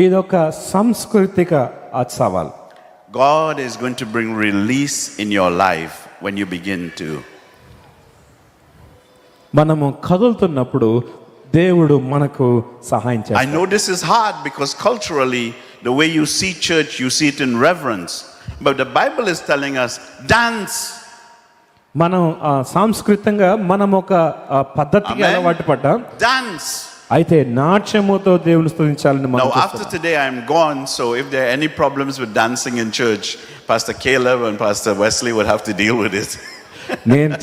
ఇదొక సాంస్కృతిక సవాల్. God is going to bring release in your life when you begin to. మనము కదులుతున్నప్పుడు దేవుడు మనకు సహాయం చేస్తాడు. I know this is hard because culturally the way you see church, you see it in reverence. But the Bible is telling us dance. మనం సాంస్కృతికంగా మనం ఒక పద్ధతికి అలవాటు పడ్డాం. Dance. అయితే నాట్యముతో దేవుని స్తుతించాలని మనం Now after today I am gone, so if there are any problems with dancing in church, Pastor Caleb and Pastor Wesley would have to deal with it. నేను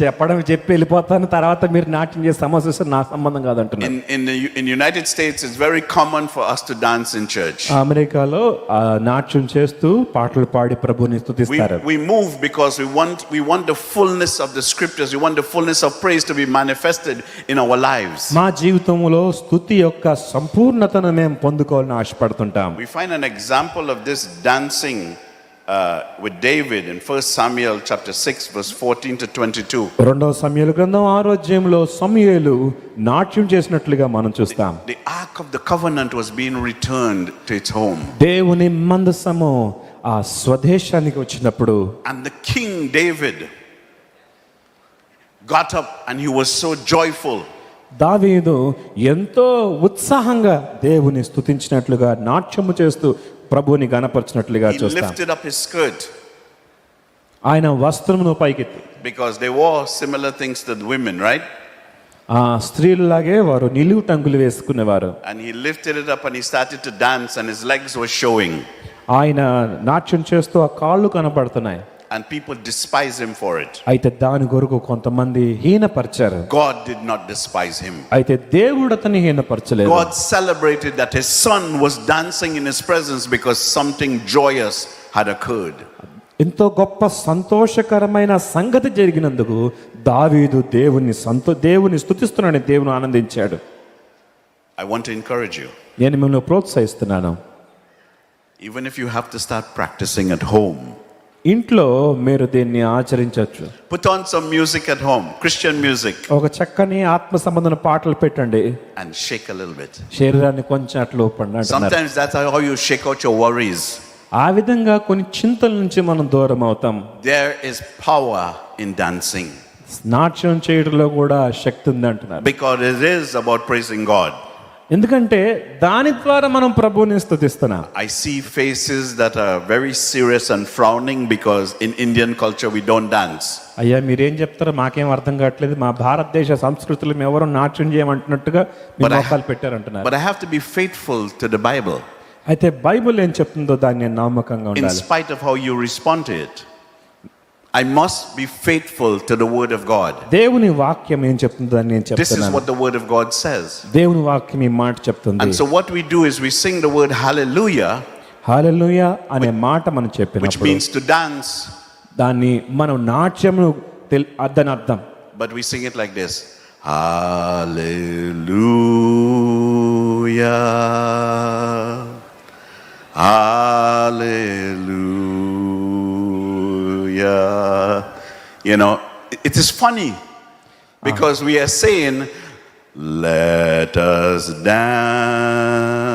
చెప్పి వెళ్ళిపోతాను, తర్వాత మీరు నాట్యం చేసే సమస్య వస్తే నా సంబంధం కాదంటున్నాను. In United States, it's very common for us to dance in church. అమెరికాలో నాట్యం చేస్తూ పాటలు పాడి ప్రభువుని స్తుతిస్తారు. We move because we want the fullness of the scriptures. We want the fullness of praise to be manifested in our lives. మా జీవితంలో స్తుతి యొక్క సంపూర్ణతను మేము పొందుకోవాలని ఆశపడుతుంటాం. We find an example of this dancing with David in 1 Samuel chapter 6 verse 14 to 22. రెండవ సమూయేలు గ్రంథం 6వ అధ్యాయంలో సమూయేలు నాట్యం చేసినట్లుగా మనం చూస్తాం. The ark of the covenant was being returned to its home. దేవుని మందసము ఆ స్వదేశానికి వచ్చినప్పుడు And the king David got up and he was so joyful. దావీదు ఎంతో ఉత్సాహంగా దేవుని స్తుతించినట్లుగా నాట్యము చేస్తూ ప్రభువుని గణపరిచినట్లుగా He చూస్తాం. lifted up his skirt ఆయన వస్త్రమును పైకెత్తి, because they wore similar things to the women, right? ఆ స్త్రీలలాగే వారు నిలువు టంగులు వేసుకునేవారు. And he lifted it up and he started to dance and his legs were showing. ఆయన నాట్యం చేస్తూ ఆ కాళ్ళు కనపడుతున్నాయి. And people despise him for it. అయితే దాని కొరకు కొంతమంది హీనపరిచారు. God did not despise him. అయితే దేవుడు అతన్ని హీనపరచలేదు. God celebrated that his son was dancing in his presence because something joyous had occurred. ఎంతో గొప్ప సంతోషకరమైన సంగతి జరిగినందుకు దావీదు దేవుని స్తుతిస్తున్నాడని దేవుని ఆనందించాడు. I want to encourage you. నేను మిమ్మల్ని ప్రోత్సహిస్తున్నాను. Even if you have to start practicing at home, ఇంట్లో మీరు దీన్ని ఆచరించవచ్చు. put on some music at home, Christian music, ఒక చక్కని ఆత్మ సంబంధమైన పాటలు పెట్టండి, and shake a little bit. శరీరాన్ని కొంచెం అట్లా ఊపండి అంటున్నారు. Sometimes that's how you shake out your worries. ఆ విధంగా కొన్ని చింతల నుంచి మనం దూరం అవుతాం. There is power in dancing నాట్యం చేయడంలో కూడా శక్తి ఉంది అంటున్నారు. because it is about praising God. ఎందుకంటే దాని ద్వారా మనం ప్రభువుని స్తుతిస్తున్నాం. I see faces that are very serious and frowning because in Indian culture we don't dance. అయ్యా మీరేం చెప్తారో మాకేం అర్థం కావట్లేదు, మా భారతదేశ సంస్కృతిలో మేము ఎవరు నాట్యం చేయమంటున్నట్టుగా మీ మొక్కలు పెట్టారంటున్నారు. But I have to be faithful to the Bible. అయితే బైబిల్ ఏం చెప్తుందో దాన్ని నేను నమ్మకంగా In ఉండాలి. spite of how you respond to it, I must be faithful to the word of God. దేవుని వాక్యం ఏం చెప్తుందో దాన్ని నేను This is చెప్తున్నాను. what the word of God says. దేవుని వాక్యం ఈ మాట చెప్తుంది. And so what we do is we sing the word hallelujah, హల్లెలూయా అనే మాట మనం which చెప్పినప్పుడు means to dance, దాన్ని మనం నాట్యము దాని అర్థం. but we sing it like this. Hallelujah. Hallelujah. You know, it is funny because we are saying, let us dance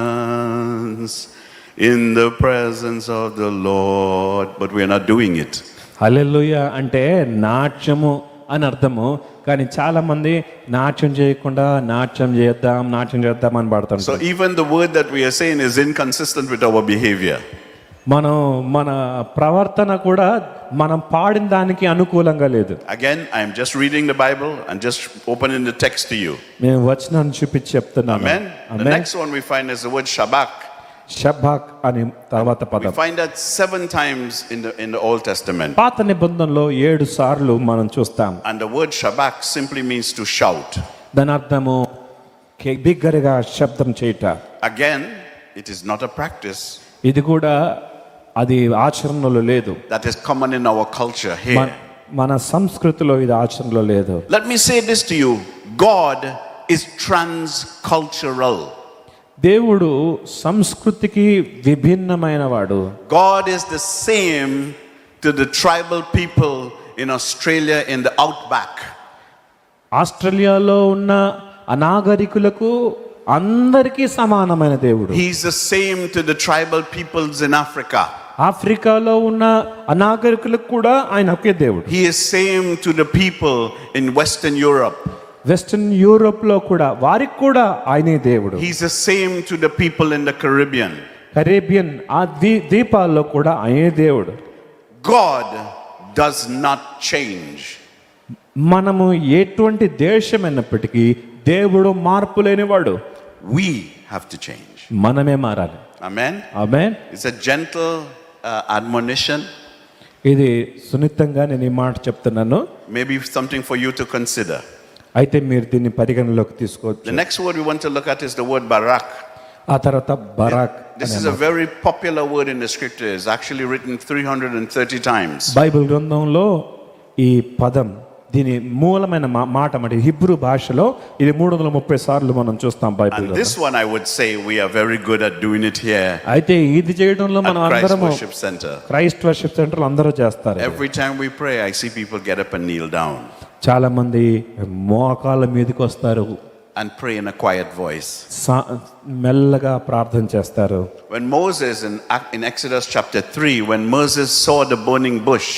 in the presence of the Lord, but we are not doing it. హల్లెలూయా అంటే నాట్యము అని అర్థము, కానీ చాలా మంది నాట్యం చేయకుండా నాట్యం చేద్దాం అని పాడుతుంటారు. So even the word that we are saying is inconsistent with our behavior. మన ప్రవర్తన కూడా మనం పాడిన దానికి అనుకూలంగా లేదు. Again, I am just reading the Bible and just opening the text to you. మేము వచనాన్ని చూపించి చెప్తున్నాము. Amen. The next one we find is the word Shabak. షబాక్ అని తర్వాత We పదం find that 7 times in the Old Testament. పాత నిబంధనలో 7 సార్లు మనం చూస్తాం. And the word Shabak simply means to shout. దాని అర్థము బిగ్గరగా శబ్దం చేయట. Again, it is not a practice ఇది కూడా అది ఆచరణలో లేదు. that is common in our culture here. మన సంస్కృతిలో ఇది ఆచరణలో లేదు. Let me say this to you. God is transcultural. దేవుడు సంస్కృతికి విభిన్నమైన వాడు. God is the same to the tribal people in Australia in the outback. ఆస్ట్రేలియాలో ఉన్న అనాగరికులకు అందరికీ సమానమైన దేవుడు. He is the same to the tribal peoples in Africa. ఆఫ్రికాలో ఉన్న అనాగరికులకు కూడా ఆయన ఒకే దేవుడు. He is same to the people in Western Europe. Western Europe లో కూడా వారికి కూడా ఆయనే దేవుడు. He is the same to the people in the Caribbean. Caribbean ఆ ద్వీపాల్లో కూడా ఆయనే దేవుడు. God does not change. మనము ఎటువంటి దేశమైనప్పటికీ దేవుడు మార్పు లేనివాడు. We have to change. మనమే మారాలి. Amen. Amen. It's a gentle admonition. ఇది సున్నితంగా నేను ఈ మాట చెప్తున్నాను, Maybe something for you to consider. అయితే మీరు దీన్ని పరిగణలోకి తీసుకోవచ్చు. The next word we want to look at is the word barak. ఆ తర్వాత Barack This is a very popular word in the scripture. It's actually written 330 times. Bible గ్రంథంలో ఈ పదం, దీని మూలమైన మాట అంటే హిబ్రూ భాషలో ఇది 330 సార్లు మనం చూస్తాం Bible. And this one I would say we are very good at doing it here అయితే ఇది చేయడంలో మనం at Christ అందరం Worship Center. Christ worship centre అందరూ చేస్తారు. Every time we pray, I see people get up and kneel down చాలా మంది మోకాళ్ళ మీదకి వస్తారు, and pray in a quiet voice. మెల్లగా ప్రార్థన చేస్తారు. When Moses in Exodus chapter 3, when Moses saw the burning bush,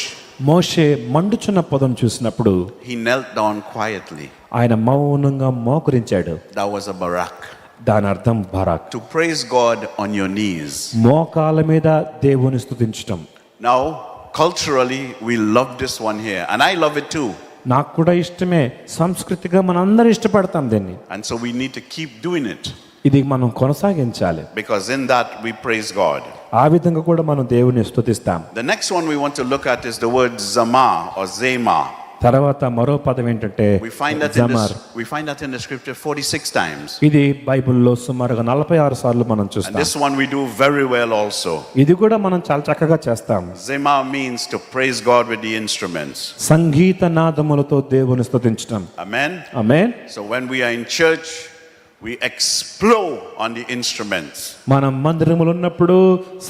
మోషే మండుచున్న పొదను చూసినప్పుడు he knelt down quietly. ఆయన మౌనంగా మోకరించాడు. That was a barak. దాని అర్థం Barack. To praise God on your knees. మోకాళ్ళ మీద దేవుని స్తుతించటం. Now, culturally, we love this one here, and I love it too. నాకు కూడా ఇష్టమే, సంస్కృతిగా మనందరం ఇష్టపడతాం దీన్ని. And so we need to keep doing it, ఇది మనం కొనసాగించాలి, because in that we praise God. ఆ విధంగా కూడా మనం దేవుని స్తుతిస్తాం. The next one we want to look at is the word zama or zema. తర్వాత మరో పదం ఏంటంటే We find that in the scripture 46 times. ఇది బైబిల్లో సుమారుగా 46 సార్లు మనం And చూస్తాం. this one we do very well also. ఇది కూడా మనం చాలా చక్కగా చేస్తాం. Zema means to praise God with the instruments. సంగీత నాదములతో దేవుని స్తుతించడం. Amen. Amen. So when we are in church, we explode on the instruments. మనం మందిరములో ఉన్నప్పుడు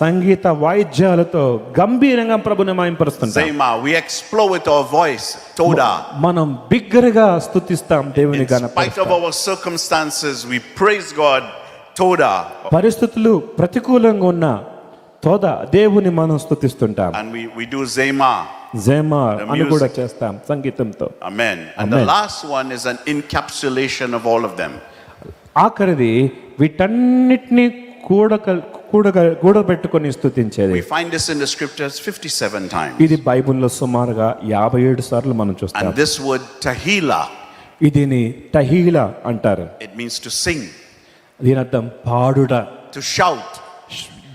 సంగీత వాయిద్యాలతో గంభీరంగా ప్రభుని మహిమపరుస్తుంటాం. Zema, we explode with our voice, toda. మనం బిగ్గరగా స్తుతిస్తాం, దేవుని In spite of గణపరుస్తాం. our circumstances, we praise God, toda. పరిస్థితులు ప్రతికూలంగా ఉన్న తోద దేవుని మనం స్తుతిస్తుంటాం. And we do zema. జేమా The అని కూడా music. చేస్తాం సంగీతంతో. Amen. And the Amen. last one is an encapsulation of all of them. ఆఖరిది వీటన్నిటిని కూడబెట్టుకొని స్తుతించేది. We find this in the scriptures 57 times. ఇది బైబిల్లో సుమారుగా 57 సార్లు మనం చూస్తాం. And this word tahila, ఇదిని టహీలా అంటారు. it means to sing, దీని అర్థం పాడుట, to shout,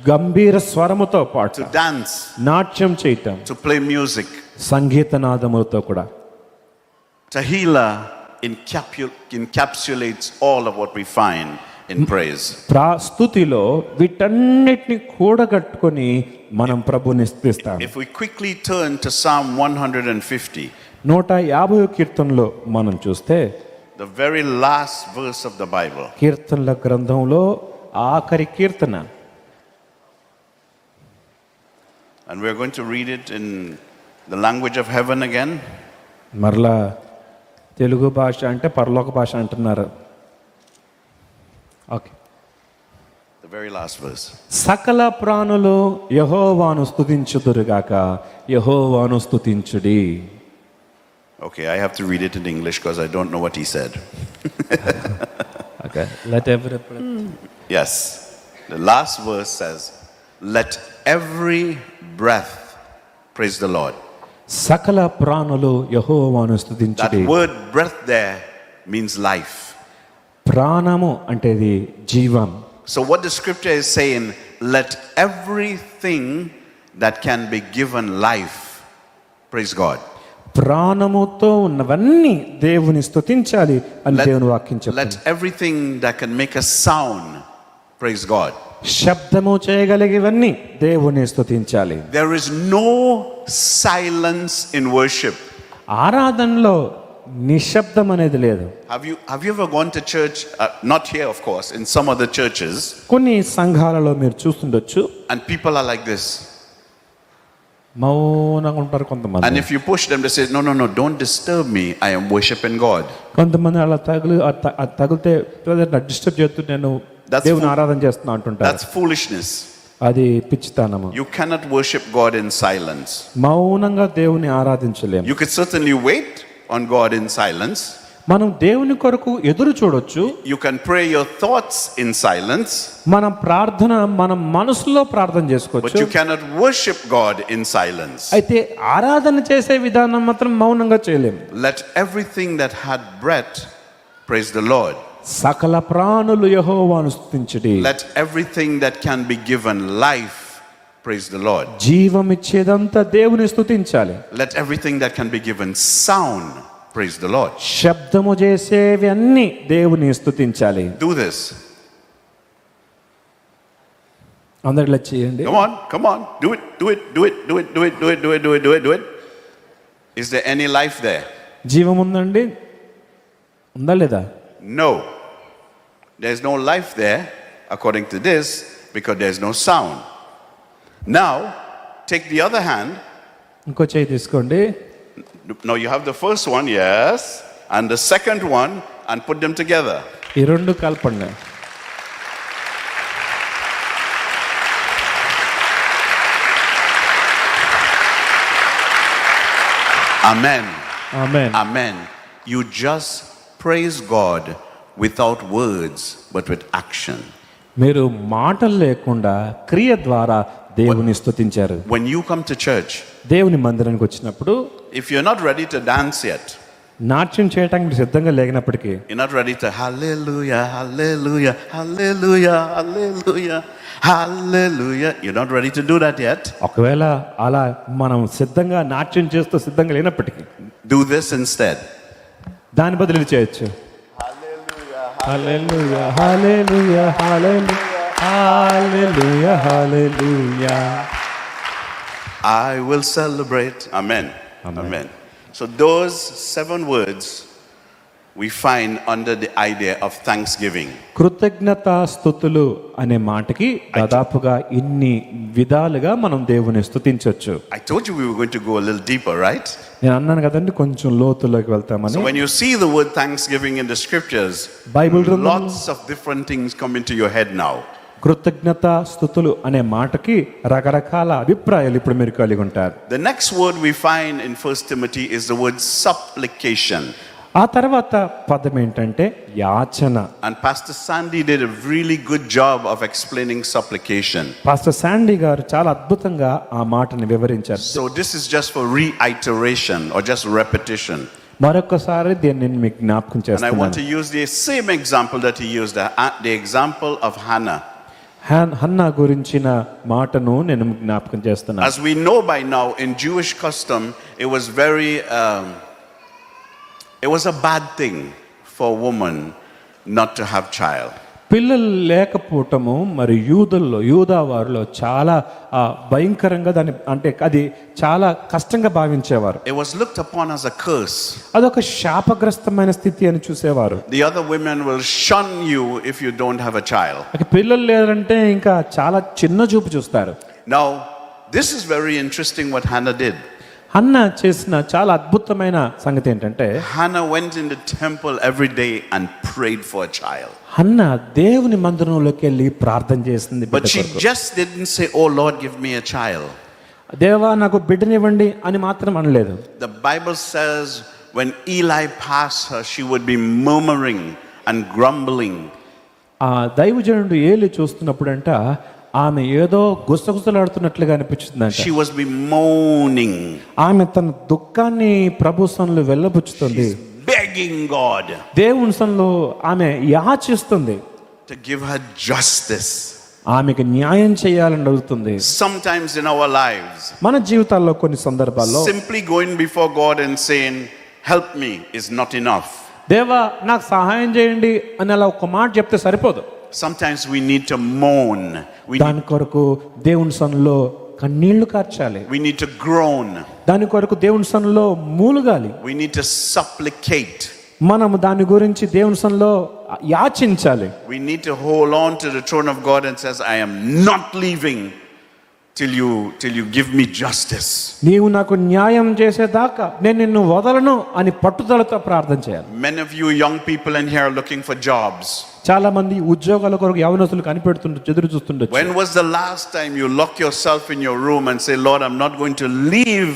గంభీర స్వరముతో to పాట, dance, నాట్యం చేయటం, to play music. సంగీత నాదములతో కూడా. Tahila encapsulates all of what we find in praise. స్తుతిలో వీటన్నిటిని కూడగట్టుకొని మనం ప్రభుని స్తుతిస్తాం. If we quickly turn to Psalm 150, 150 కీర్తనలో మనం చూస్తే the very last verse of the Bible. కీర్తనల గ్రంథంలో ఆఖరి కీర్తన. And we're going to read it in the language of heaven again. మరలా తెలుగు భాష అంటే పరలోక భాష అంటున్నారు. Okay. The very last verse. సకల ప్రాణులు యెహోవాను స్తుతించుదురుగాక, యెహోవాను స్తుతించుడి. Okay, I have to read it in English because I don't know what he said. Okay. Let every Yes. The last verse says, let every breath praise the Lord. సకల ప్రాణులు యెహోవాను That స్తుతించుడి. word breath there means life. ప్రాణము అంటే ఇది జీవం. So what the scripture is saying, let everything that can be given life praise God. ప్రాణముతో ఉన్నవన్నీ దేవుని స్తుతించాలి అని దేవుని వాక్యం చెప్తుంది. Let everything that can make a sound praise God. శబ్దము చేయగలిగేవన్నీ దేవుని స్తుతించాలి. There is no silence in worship. ఆరాధనలో నిశ్శబ్దం అనేది లేదు. Have you ever gone to church, not here of course, in some other churches, కొన్ని సంఘాలలో మీరు చూస్తుండొచ్చు, and people are like this, మౌనంగా ఉంటారు and కొంతమంది. if you push them, they say no, don't disturb me, I am worshiping God. కొంతమంది అలా తగిలితే డిస్టర్బ్ చేస్తూ నేను That's దేవుని fool- ఆరాధన చేస్తున్నా అంటుంటారు. That's foolishness. అది పిచ్చితనము. You cannot worship God in silence. మౌనంగా దేవుని ఆరాధించలేము. You could certainly wait on God in silence. మనం దేవుని కొరకు ఎదురు చూడొచ్చు. You can pray your thoughts in silence, మన ప్రార్థన మన మనసులో ప్రార్థన but చేసుకోవచ్చు. you cannot worship God in silence. అయితే ఆరాధన చేసే విధానం మాత్రం మౌనంగా చేయలేము. Let everything that had breath praise the Lord. సకల ప్రాణులు యెహోవాను స్తుతించుడి. Let everything that can be given life praise the Lord. జీవమిచ్చేదంతా దేవుని స్తుతించాలి. Let everything that can be given sound, praise the Lord. శబ్దము చేసేవి అన్ని దేవుని స్తుతించాలి. Do this. అందరు ఇలా చేయండి. Come on. Do it. Do it. Is there any life there? జీవం ఉందండి? ఉందా లేదా? No. There's no life there according to this because there's no sound. Now, take the other hand. ఇంకో చేయి తీసుకోండి. Now you have the first one, yes, and the second one, and put them together. ఈ రెండు కలపండి. Amen. Amen. Amen. You just praise God without words, but with action. మీరు మాటలు లేకుండా క్రియ ద్వారా దేవుని స్తుతించారు. When you come to church, దేవుని మందిరానికి వచ్చినప్పుడు if you're not ready to dance yet, నాట్యం చేయడానికి మీరు సిద్ధంగా లేనప్పటికీ, you're not ready to hallelujah, hallelujah, hallelujah, hallelujah, hallelujah. You're not ready to do that yet. ఒకవేళ అలా మనం సిద్ధంగా నాట్యం చేస్తూ సిద్ధంగా లేనప్పటికీ Do this instead. దాని బదులు ఇది చేయొచ్చు. హల్లెలూయా హల్లెలూయా హల్లెలూయా హల్లెలూయా. I will celebrate. Amen. Amen. So those 7 words we find under the idea of thanksgiving. కృతజ్ఞతా స్తుతులు అనే మాటకి దాదాపుగా ఇన్ని విధాలుగా మనం దేవుని స్తుతించొచ్చు. I told you we were going to go a little deeper, right? నేను అన్నాను కదండి కొంచెం లోతులోకి వెళ్తామని. So when you see the word thanksgiving in the scriptures, Bible గ్రంథంలో lots of different things come into your head now. కృతజ్ఞత స్తుతులు అనే మాటకి రకరకాల అభిప్రాయాలు ఇప్పుడు మీరు కలిగి ఉంటారు. The next word we find in 1 Timothy is the word supplication. ఆ తర్వాత పదం ఏంటంటే యాచన. And Pastor Sandy did a really good job of explaining supplication. Pastor Sandy గారు చాలా అద్భుతంగా ఆ మాటని వివరించారు. So this is just for reiteration or just repetition. మరొకసారి దీన్ని నేను మీకు జ్ఞాపకం And I want to చేస్తున్నాను. use the same example that he used, the example of Hannah. Hannah గురించిన మాటను నేను జ్ఞాపకం చేస్తున్నాను. As we know by now, in Jewish custom, it was it was a bad thing for a woman not to have child. పిల్లలు లేకపోవటము మరి యూదా వారిలో చాలా భయంకరంగా దాన్ని అంటే అది చాలా కష్టంగా భావించేవారు. It was looked upon as a curse. అదొక శాపగ్రస్తమైన స్థితి అని చూసేవారు. The other women will shun you if you don't have a child. పిల్లలు లేదంటే ఇంకా చాలా చిన్న చూపు చూస్తారు. Now, this is very interesting what Hannah did. Hannah చేసిన చాలా అద్భుతమైన సంగతి ఏంటంటే Hannah went in the temple every day and prayed for a child. Hannah దేవుని మందిరంలోకి వెళ్ళి ప్రార్థన చేసింది. But she just didn't say, "Oh Lord, give me a child." దేవా నాకు బిడ్డనివ్వండి అని మాత్రం అనలేదు. The Bible says when Eli passed her, she would be murmuring and grumbling. ఆ దైవజనుడు ఏలి చూస్తున్నప్పుడంట ఆమె ఏదో గుసగుసలాడుతున్నట్లుగా అనిపించిందంట. She was moaning. ఆమె తన దుఃఖాన్ని ప్రభు సన్నిధిలో వెళ్ళబుచ్చుతుంది. Begging God దేవుని సన్నిధిలో ఆమె యాచిస్తుంది. to give her justice. ఆమెకు న్యాయం చేయాలని అడుగుతుంది. Sometimes in our lives, మన జీవితాల్లో కొన్ని సందర్భాల్లో simply going before God and saying, "Help me," is not enough. దేవా నాకు సహాయం చేయండి అని అలా ఒక మాట చెప్తే సరిపోదు. Sometimes we need to moan. దాని కొరకు దేవుని సన్నిధిలో కన్నీళ్లు కార్చాలి. We need to groan. దాని కొరకు దేవుని సన్నిధిలో మూలుగాలి. We need to supplicate. మనం దాని గురించి దేవుని సన్నిధిలో యాచించాలి. We need to hold on to the throne of God and says, "I am not leaving till you give me justice." నీవు నాకు న్యాయం చేసేదాకా నేను నిన్ను వదలను అని పట్టుదలతో ప్రార్థన చేయాలి. Many of you young people in here are looking for jobs. చాలా మంది ఉద్యోగాల కొరకు యవనస్తులు కనిపెడుతుండొచ్చు, ఎదురు చూస్తుండొచ్చు. When was the last time you lock yourself in your room and say, "Lord, I'm not going to leave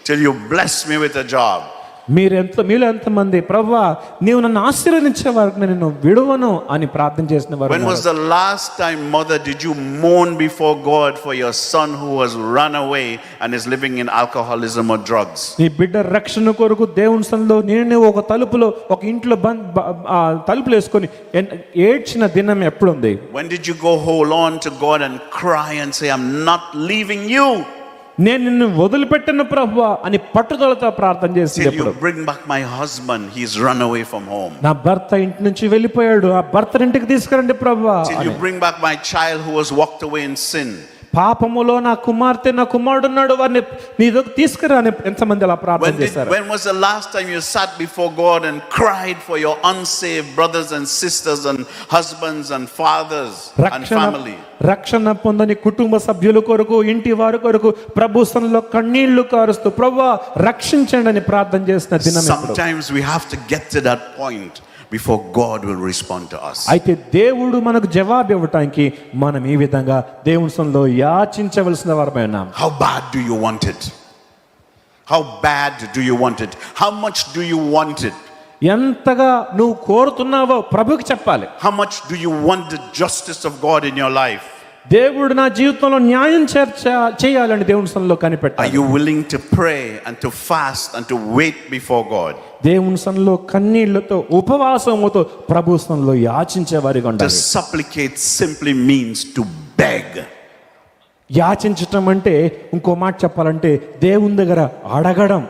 till you bless me with a job"? మీలో ఎంతమంది ప్రభువా నీవు నన్ను ఆశీర్వదించే వరకు నేను విడువను అని ప్రార్థన చేసిన వారు When was ఉన్నారు. the last time, mother, did you mourn before God for your son who has run away and is living in alcoholism or drugs? నీ బిడ్డ రక్షణ కొరకు దేవుని సన్నిధిలో నేను ఒక తలుపులో ఒక ఇంట్లో తలుపులు వేసుకొని ఏడ్చిన దినం ఎప్పుడుంది? When did you go hold on to God and cry and say, I'm not leaving you నేను నిన్ను వదిలిపెట్టిన ప్రభువా అని పట్టుదలతో ప్రార్థన చేసింది till ఎప్పుడు? you bring back my husband, he's run away from home. నా భర్త ఇంటి నుంచి వెళ్ళిపోయాడు, ఆ భర్తని ఇంటికి తీసుకురండి ప్రభువా Till you అని. bring back my child who has walked away in sin. పాపములో నా కుమార్తె నా కుమారుడు ఉన్నాడు, వారిని నీ దగ్గర తీసుకురా అని ఎంతమంది అలా ప్రార్థన చేశారు? When was the last time you sat before God and cried for your unsaved brothers and sisters and husbands and fathers and family? రక్షణ పొందని కుటుంబ సభ్యుల కొరకు ఇంటి వారి కొరకు ప్రభు సన్నిధిలో కన్నీళ్లు కారుస్తూ ప్రభువా రక్షించండి అని ప్రార్థన చేసిన దినం ఎప్పుడు? Sometimes we have to get to that point before God will respond to us. అయితే దేవుడు మనకు జవాబు ఇవ్వటానికి మనం ఈ విధంగా దేవుని సన్నిధిలో యాచించవలసిన వారమై ఉన్నాం. How bad do you want it? How bad do you want it? How much do you want it? ఎంతగా నువ్వు కోరుతున్నావో ప్రభుకి చెప్పాలి. How much do you want the justice of God in your life? దేవుడు నా జీవితంలో న్యాయం చేయాలని దేవుని సన్నిధిలో Are కనిపెట్టాలి. you willing to pray and to fast and to wait before God? దేవుని సన్నిధిలో కన్నీళ్లతో ఉపవాసముతో ప్రభు సన్నిధిలో యాచించే వారిగా To ఉండాలి. supplicate simply means to beg. యాచించటం అంటే ఇంకో మాట చెప్పాలంటే దేవుని దగ్గర అడగడం.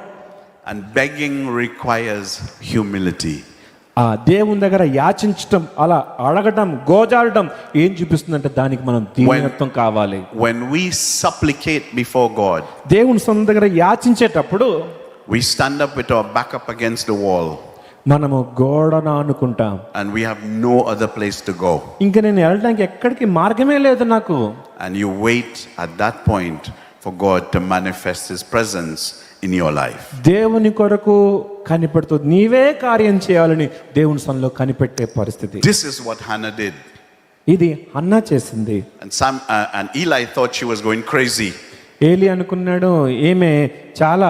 And begging requires humility. ఆ దేవుని దగ్గర యాచించటం, అలా అడగడం, గోజాడడం ఏం చూపిస్తుందంటే దానికి మనం దీనత్వం కావాలి. When we supplicate before God, దేవుని సొంత దగ్గర యాచించేటప్పుడు we stand up with our back up against the wall మనము గోడను ఆనుకుంటాం. and we have no other place to go. ఇంక నేను వెళ్ళడానికి ఎక్కడికి మార్గమే లేదు నాకు. And you wait at that point for God to manifest His presence in your life. దేవుని కొరకు కనిపెడుతూ నీవే కార్యం చేయాలని దేవుని సన్నిధిలో కనిపెట్టే పరిస్థితి. This is what Hannah did. ఇది హన్నా చేసింది. And Eli thought she was going crazy. ఏలి అనుకున్నాడు ఈమె చాలా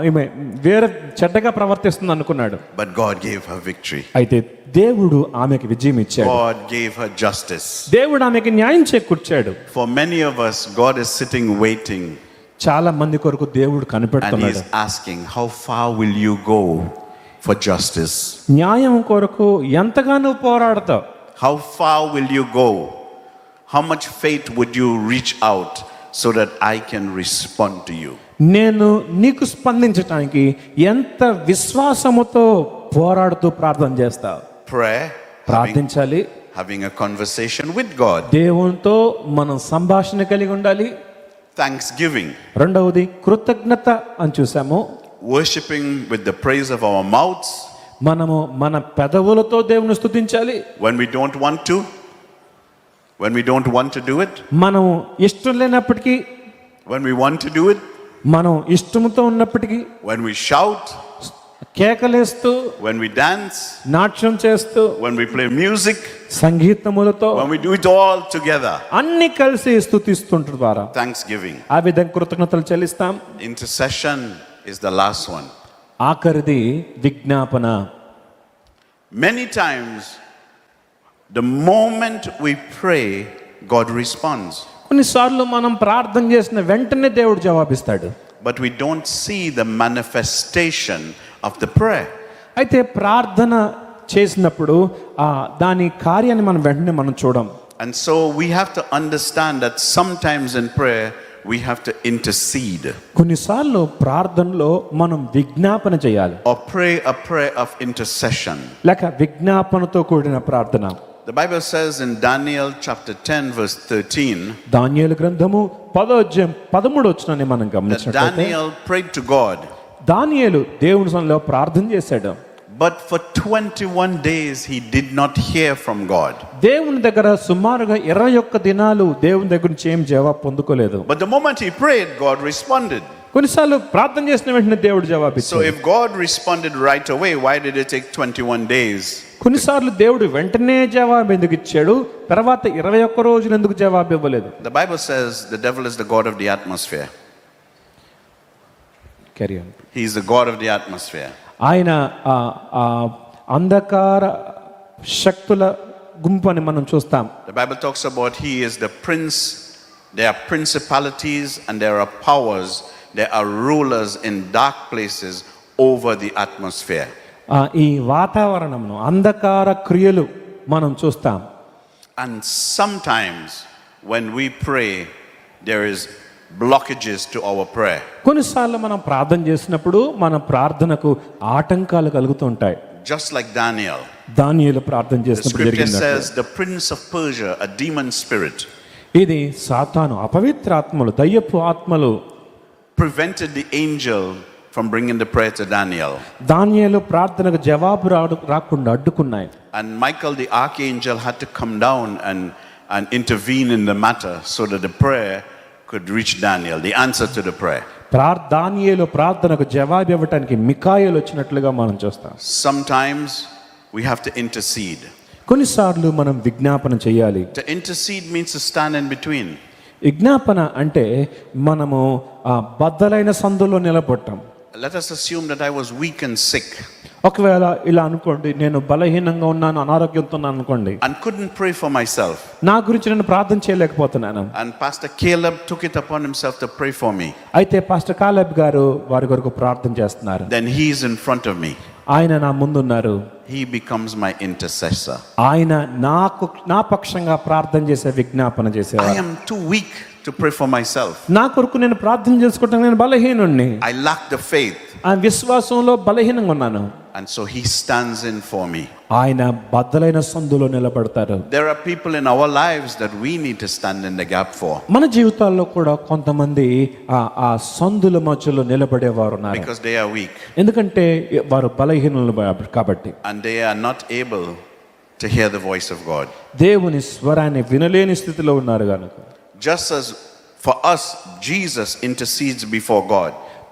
ఈమె వేరే చెడ్డగా ప్రవర్తిస్తుంది అనుకున్నాడు. But God gave her victory. అయితే దేవుడు ఆమెకి విజయం ఇచ్చాడు. God gave her justice. దేవుడు ఆమెకి న్యాయం చేకూర్చాడు. For many of us, God is sitting waiting. చాలా మంది కొరకు దేవుడు And He కనిపెడుతున్నాడు. is asking, how far will you go for justice? న్యాయం కొరకు ఎంతగానో పోరాడతావు? How far will you go? How much faith would you reach out so that I can respond to you? నేను నీకు స్పందించటానికి ఎంత విశ్వాసముతో పోరాడుతూ ప్రార్థన చేస్తావు? Prayer, ప్రార్థించాలి. having a conversation with God. దేవునితో మనం సంభాషణ కలిగి ఉండాలి. Thanksgiving, రెండవది కృతజ్ఞత అని చూసాము. worshiping with the praise of our mouths మనము మన పెదవులతో దేవుని స్తుతించాలి. when we don't want to. When we don't want to do it, మనం ఇష్టం లేనప్పటికీ, when we want to do it, మనం ఇష్టంతో ఉన్నప్పటికీ, when we shout, కేకలేస్తూ, when we dance, నాట్యం చేస్తూ, when we play music, సంగీతములతో when we do it all together. అన్ని కలిసి స్తుతిస్తుంటారు ద్వారా Thanksgiving. ఆ విధంగా కృతజ్ఞతలు చెల్లిస్తాం. Intercession is the last one. ఆఖరిది విజ్ఞాపన. Many times, the moment we pray, God responds. కొన్నిసార్లు మనం ప్రార్థన చేసిన వెంటనే దేవుడు జవాబిస్తాడు. But we don't see the manifestation of the prayer. అయితే ప్రార్థన చేసినప్పుడు దాని కార్యాన్ని మనం వెంటనే మనం చూడం. And so we have to understand that sometimes in prayer, we have to intercede. కొన్నిసార్లు ప్రార్థనలో మనం విజ్ఞాపన చేయాలి. Or pray a prayer of intercession. లేక విజ్ఞాపనతో కూడిన ప్రార్థన. The Bible says in Daniel chapter 10 verse 13, దానియేలు గ్రంథము 10:13 మనం that గమనించినట్లయితే Daniel prayed to God, దానియేలు దేవుని సన్నిధిలో ప్రార్థన చేశాడు. but for 21 days he did not hear from God. దేవుని దగ్గర సుమారుగా 21 దినాలు దేవుని దగ్గర నుంచి ఏం జవాబు పొందుకోలేదు. But the moment he prayed, God responded. కొన్నిసార్లు ప్రార్థన చేసిన వెంటనే దేవుడు So జవాబిచ్చాడు. if God responded right away, why did it take 21 days? కొన్నిసార్లు దేవుడు వెంటనే జవాబు ఎందుకు ఇచ్చాడు, తర్వాత 21 రోజులు ఎందుకు జవాబు ఇవ్వలేదు? The Bible says the devil is the god of the atmosphere. He is the god of the atmosphere. ఆయన ఆ, ఆ అంధకార శక్తుల గుంపు అని మనం చూస్తాం. The Bible talks about he is the prince. There are principalities and there are powers. There are rulers in dark places over the atmosphere. ఈ వాతావరణంను అంధకార క్రియలు మనం చూస్తాం. And sometimes when we pray, there is blockages to our prayer. కొన్నిసార్లు మనం ప్రార్థన చేసినప్పుడు మన ప్రార్థనకు ఆటంకాలు కలుగుతూ ఉంటాయి. Just like Daniel. దానియేలు ప్రార్థన The చేసినప్పుడు scripture జరిగింది. says the prince of Persia, a demon spirit, ఇది సాతాను, అపవిత్ర ఆత్మలు, దయ్యపు ఆత్మలు prevented the angel from bringing the prayer to Daniel. దానియేలు ప్రార్థనకు జవాబు రాకుండా అడ్డుకున్నాయి. And Michael the archangel had to come down and intervene in the matter so that the prayer could reach Daniel, the answer to the prayer. దానియేలు ప్రార్థనకు జవాబు ఇవ్వటానికి మికాయేలు వచ్చినట్లుగా మనం చూస్తాం. Sometimes we have to intercede. కొన్నిసార్లు మనం విజ్ఞాపన చేయాలి. To intercede means to stand in between. విజ్ఞాపన అంటే మనము ఆ బద్దలైన సందులో నిలబడటం. Let us assume that I was weak and sick ఒకవేళ ఇలా అనుకోండి, నేను బలహీనంగా ఉన్నాను, అనారోగ్యంతో ఉన్నాను అనుకోండి, and couldn't pray for myself. నా గురించి నేను ప్రార్థన చేయలేకపోతున్నాను. And Pastor Caleb took it upon himself to pray for me. అయితే పాస్టర్ కాలేబ్ గారు వారి కొరకు ప్రార్థన చేస్తున్నారు. Then he is in front of me. ఆయన నా ముందున్నారు. He becomes my intercessor. ఆయన నా పక్షంగా ప్రార్థన చేసే విజ్ఞాపన I చేసేవారు. am too weak to pray for myself. నా కొరకు నేను ప్రార్థన చేసుకోవటం నేను బలహీనుణ్ణి, I lack the faith. ఆ విశ్వాసంలో బలహీనంగా ఉన్నాను. And so he stands in for me. ఆయన బద్దలైన సందులో నిలబడతారు. There are people in our lives that we need to stand in the gap for. మన జీవితాల్లో కూడా కొంతమంది ఆ సందుల మధ్యలో నిలబడేవారు ఉన్నారు. Because they are weak. ఎందుకంటే వారు బలహీనులు కాబట్టి. And they are not able to hear the voice of God. దేవుని స్వరాన్ని వినలేని స్థితిలో ఉన్నారు కనుక. Just as for us, Jesus intercedes before God.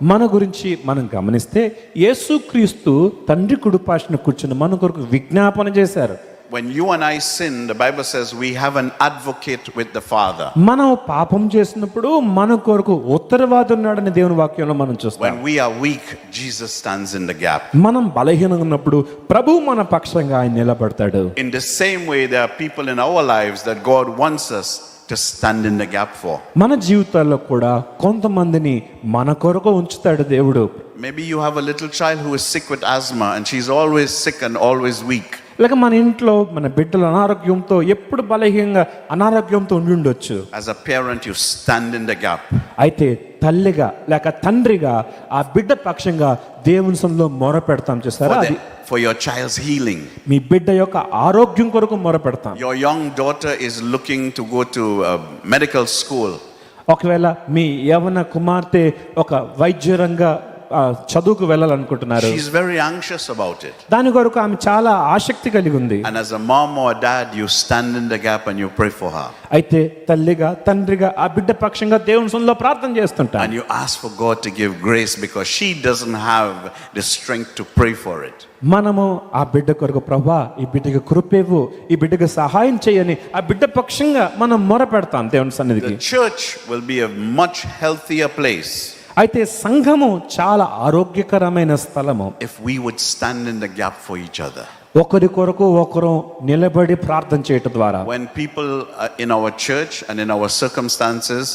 మన గురించి మనం గమనిస్తే యేసుక్రీస్తు తండ్రి కుడిపార్శ్వన కూర్చుని మన కొరకు విజ్ఞాపన చేశారు. When you and I sin, the Bible says we have an advocate with the Father. మనం పాపం చేసినప్పుడు మన కొరకు ఉత్తరవాది ఉన్నాడని దేవుని వాక్యంలో మనం చూస్తాం. When we are weak, Jesus stands in the gap. మనం బలహీనంగా ఉన్నప్పుడు ప్రభువు మన పక్షంగా ఆయన నిలబడతాడు. In the same way, there are people in our lives that God wants us to stand in the gap for. మన జీవితాల్లో కూడా కొంతమందిని మన కొరకు ఉంచుతాడు దేవుడు. Maybe you have a little child who is sick with asthma and she's always sick and always weak. లేక మన ఇంట్లో మన బిడ్డలు అనారోగ్యంతో ఎప్పుడు బలహీనంగా అనారోగ్యంతో ఉండి ఉండొచ్చు. As a parent, you stand in the gap. అయితే తల్లిగా లేక తండ్రిగా ఆ బిడ్డ పక్షంగా దేవుని సన్నిధిలో మొర పెడతాం చేస్తారా? అది For your child's healing. మీ బిడ్డ యొక్క ఆరోగ్యం కొరకు మొర పెడతాం. Your young daughter is looking to go to medical school. ఒకవేళ మీ యవన కుమార్తె ఒక వైద్య రంగ చదువుకు వెళ్ళాలనుకుంటున్నారు. She's very anxious about it. దాని కొరకు ఆమె చాలా ఆసక్తి కలిగి ఉంది. And as a mom or a dad, you stand in the gap and you pray for her. అయితే తల్లిగా తండ్రిగా ఆ బిడ్డ పక్షంగా దేవుని సన్నిధిలో ప్రార్థన చేస్తుంటారు. And you ask for God to give grace because she doesn't have the strength to pray for it. మనము ఆ బిడ్డ కొరకు ప్రభువా ఈ బిడ్డకి కృపేవు, ఈ బిడ్డకి సహాయం చేయని ఆ బిడ్డ పక్షంగా మనం మొర పెడతాం దేవుని సన్నిధికి. The church will be a much healthier place అయితే సంఘము చాలా ఆరోగ్యకరమైన స్థలము if we would stand in the gap for each other. ఒకరి కొరకు ఒకరు నిలబడి ప్రార్థన చేయటం ద్వారా. When people in our church and in our circumstances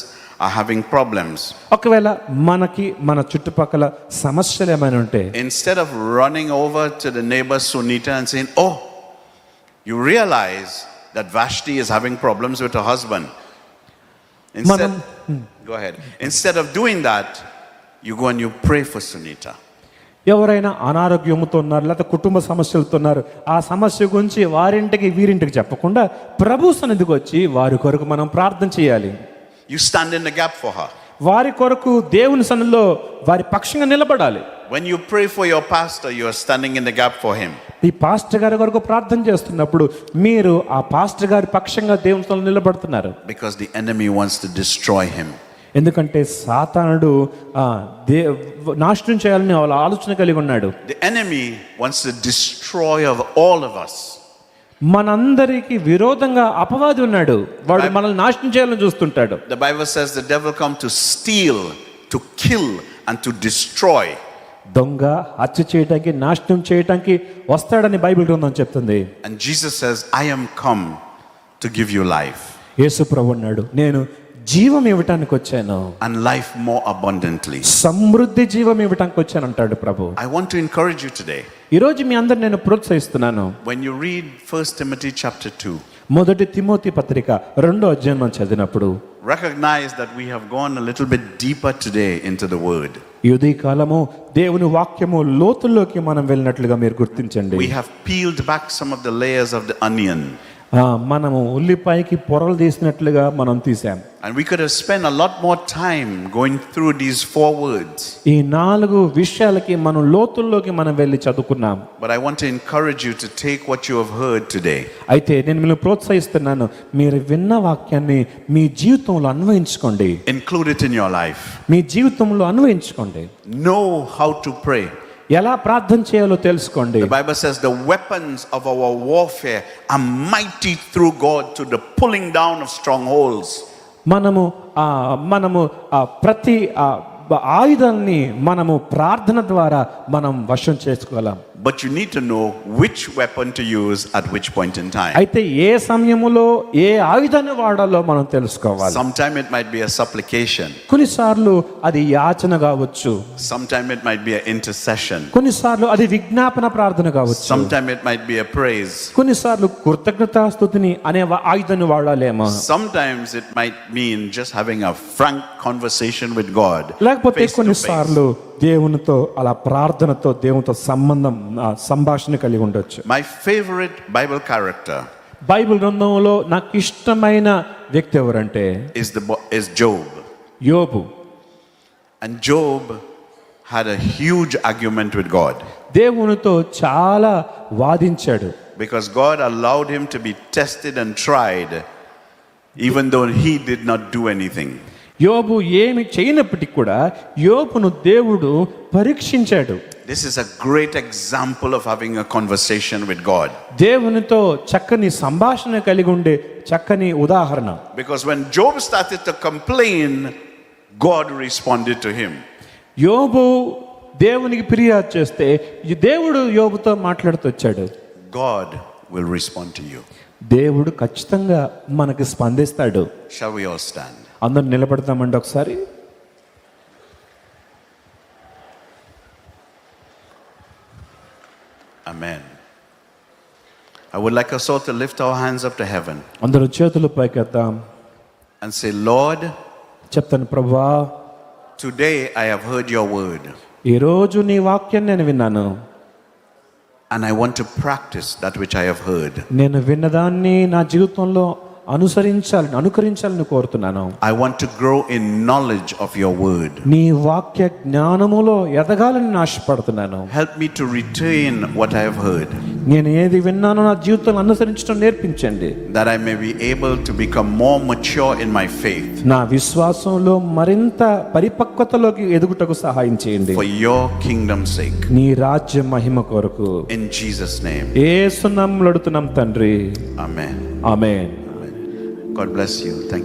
are having problems, ఒకవేళ మనకి మన చుట్టుపక్కల సమస్యలు ఏమైనా ఉంటే, instead of running over to the neighbor Sunita and saying, "Oh, you realize that Vashti is having problems with her husband." Go ahead. Instead of doing that, you go and you pray for Sunita. ఎవరైనా అనారోగ్యంతో ఉన్నారు లేకపోతే కుటుంబ సమస్యలతో ఉన్నారు, ఆ సమస్య గురించి వారింటికి వీరింటికి చెప్పకుండా ప్రభు సన్నిధికి వచ్చి వారి కొరకు మనం ప్రార్థన చేయాలి. You stand in the gap for her. వారి కొరకు దేవుని సన్నిధిలో వారి పక్షంగా నిలబడాలి. When you pray for your pastor, you are standing in the gap for him. ఈ పాస్టర్ గారి కొరకు ప్రార్థన చేస్తున్నప్పుడు మీరు ఆ పాస్టర్ గారి పక్షంగా దేవుని సన్నిధిలో నిలబడుతున్నారు. Because the enemy wants to destroy him. ఎందుకంటే సాతానుడు నాశనం చేయాలని వాళ్ళ ఆలోచన కలిగి ఉన్నాడు. The enemy wants to destroy of all of us. మనందరికి విరోధంగా అపవాది ఉన్నాడు. వాడు మనల్ని నాశనం చేయాలని చూస్తుంటాడు. The Bible says the devil come to steal, to kill and to destroy. దొంగ హత్య చేయటానికి నాశనం చేయటానికి వస్తాడని బైబిల్ గ్రంథం చెప్తుంది. And Jesus says, I am come to give you life. యేసు ప్రభు అన్నాడు, నేను జీవం ఇవ్వటానికి వచ్చాను, And life more abundantly. సమృద్ధి జీవం ఇవ్వటానికి వచ్చాను అంటాడు ప్రభు. I want to encourage you today. ఈరోజు మీ అందరు నేను ప్రోత్సహిస్తున్నాను. When you read 1 Timothy chapter 2, మొదటి తిమోతి పత్రిక 2వ అధ్యాయం చదివినప్పుడు recognize that we have gone a little bit deeper today into the word. ఈ ఉదయ కాలము దేవుని వాక్యము లోతుల్లోకి మనం వెళ్ళినట్లుగా మీరు గుర్తించండి. We have peeled back some of the layers of the onion. మనము ఉల్లిపాయకి పొరలు తీసినట్లుగా మనం తీసాం. And we could have spent a lot more time going through these 4 words. ఈ 4 విషయాలకి మనం లోతుల్లోకి మనం వెళ్ళి చదువుకున్నాం. But I want to encourage you to take what you have heard today. అయితే నేను మిమ్మల్ని ప్రోత్సహిస్తున్నాను, మీరు విన్న వాక్యాన్ని మీ జీవితంలో అన్వయించుకోండి. Include it in your life. మీ జీవితంలో అన్వయించుకోండి. Know how to pray. ఎలా ప్రార్థన చేయాలో తెలుసుకోండి. The Bible says the weapons of our warfare are mighty through God to the pulling down of strongholds. మనము ప్రతి ఆయుధాన్ని మనము ప్రార్థన ద్వారా మనం వశం చేసుకోగలం. But you need to know which weapon to use at which point in time. అయితే ఏ సమయములో ఏ ఆయుధాన్ని వాడాలో మనం తెలుసుకోవాలి. Sometime it might be a supplication. కొన్నిసార్లు అది యాచన కావచ్చు. Sometime it might be an intercession. కొన్నిసార్లు అది విజ్ఞాపన ప్రార్థన కావచ్చు. Sometime it might be a praise. కొన్నిసార్లు కృతజ్ఞతాస్తుతిని అనే ఆయుధాన్ని వాడాలేమో. Sometimes it might mean just having a frank conversation with God. లేకపోతే face to కొన్నిసార్లు దేవునితో అలా ప్రార్థనతో దేవునితో సంభాషణ కలిగి ఉండొచ్చు. My favorite Bible character Bible గ్రంథంలో నాకు ఇష్టమైన వ్యక్తి ఎవరంటే is Job. యోబు. And Job had a huge argument with God. దేవునితో చాలా వాదించాడు. Because God allowed him to be tested and tried even though he did not do anything. యోబు ఏమి చేయనప్పటికీ కూడా యోబును దేవుడు పరీక్షించాడు. This is a great example of having a conversation with God. దేవునితో చక్కని సంభాషణ కలిగి ఉండే చక్కని ఉదాహరణ. Because when Job started to complain, God responded to him. యోబు దేవునికి ఫిర్యాదు చేస్తే ఈ దేవుడు యోబుతో మాట్లాడుతూ వచ్చాడు. God will respond to you. దేవుడు ఖచ్చితంగా మనకి స్పందిస్తాడు. Shall we all stand? అందరూ నిలబడతామండి ఒకసారి. Amen. I would like us all to lift our hands up to heaven అందరూ చేతులు పైకెత్తాం. and say, Lord, చెప్తాను, ప్రభువా, today I have heard your word ఈరోజు నీ వాక్యం నేను విన్నాను. and I want to practice that which I have heard. నేను విన్నదాన్ని నా జీవితంలో అనుకరించాలని కోరుతున్నాను. I want to grow in knowledge of your word. నీ వాక్య జ్ఞానములో ఎదగాలని ఆశపడుతున్నాను. Help me to retain what I have heard, నేను ఏది విన్నానో నా జీవితంలో అనుసరించడం నేర్పించండి. that I may be able to become more mature in my faith. నా విశ్వాసంలో మరింత పరిపక్వతలోకి ఎదుగుటకు సహాయం చేయండి. For your kingdom's sake. నీ రాజ్య మహిమ కొరకు. In Jesus' name. యేసు నామములో అడుగుతున్నాం తండ్రి. Amen. Amen. God bless you. Thank you.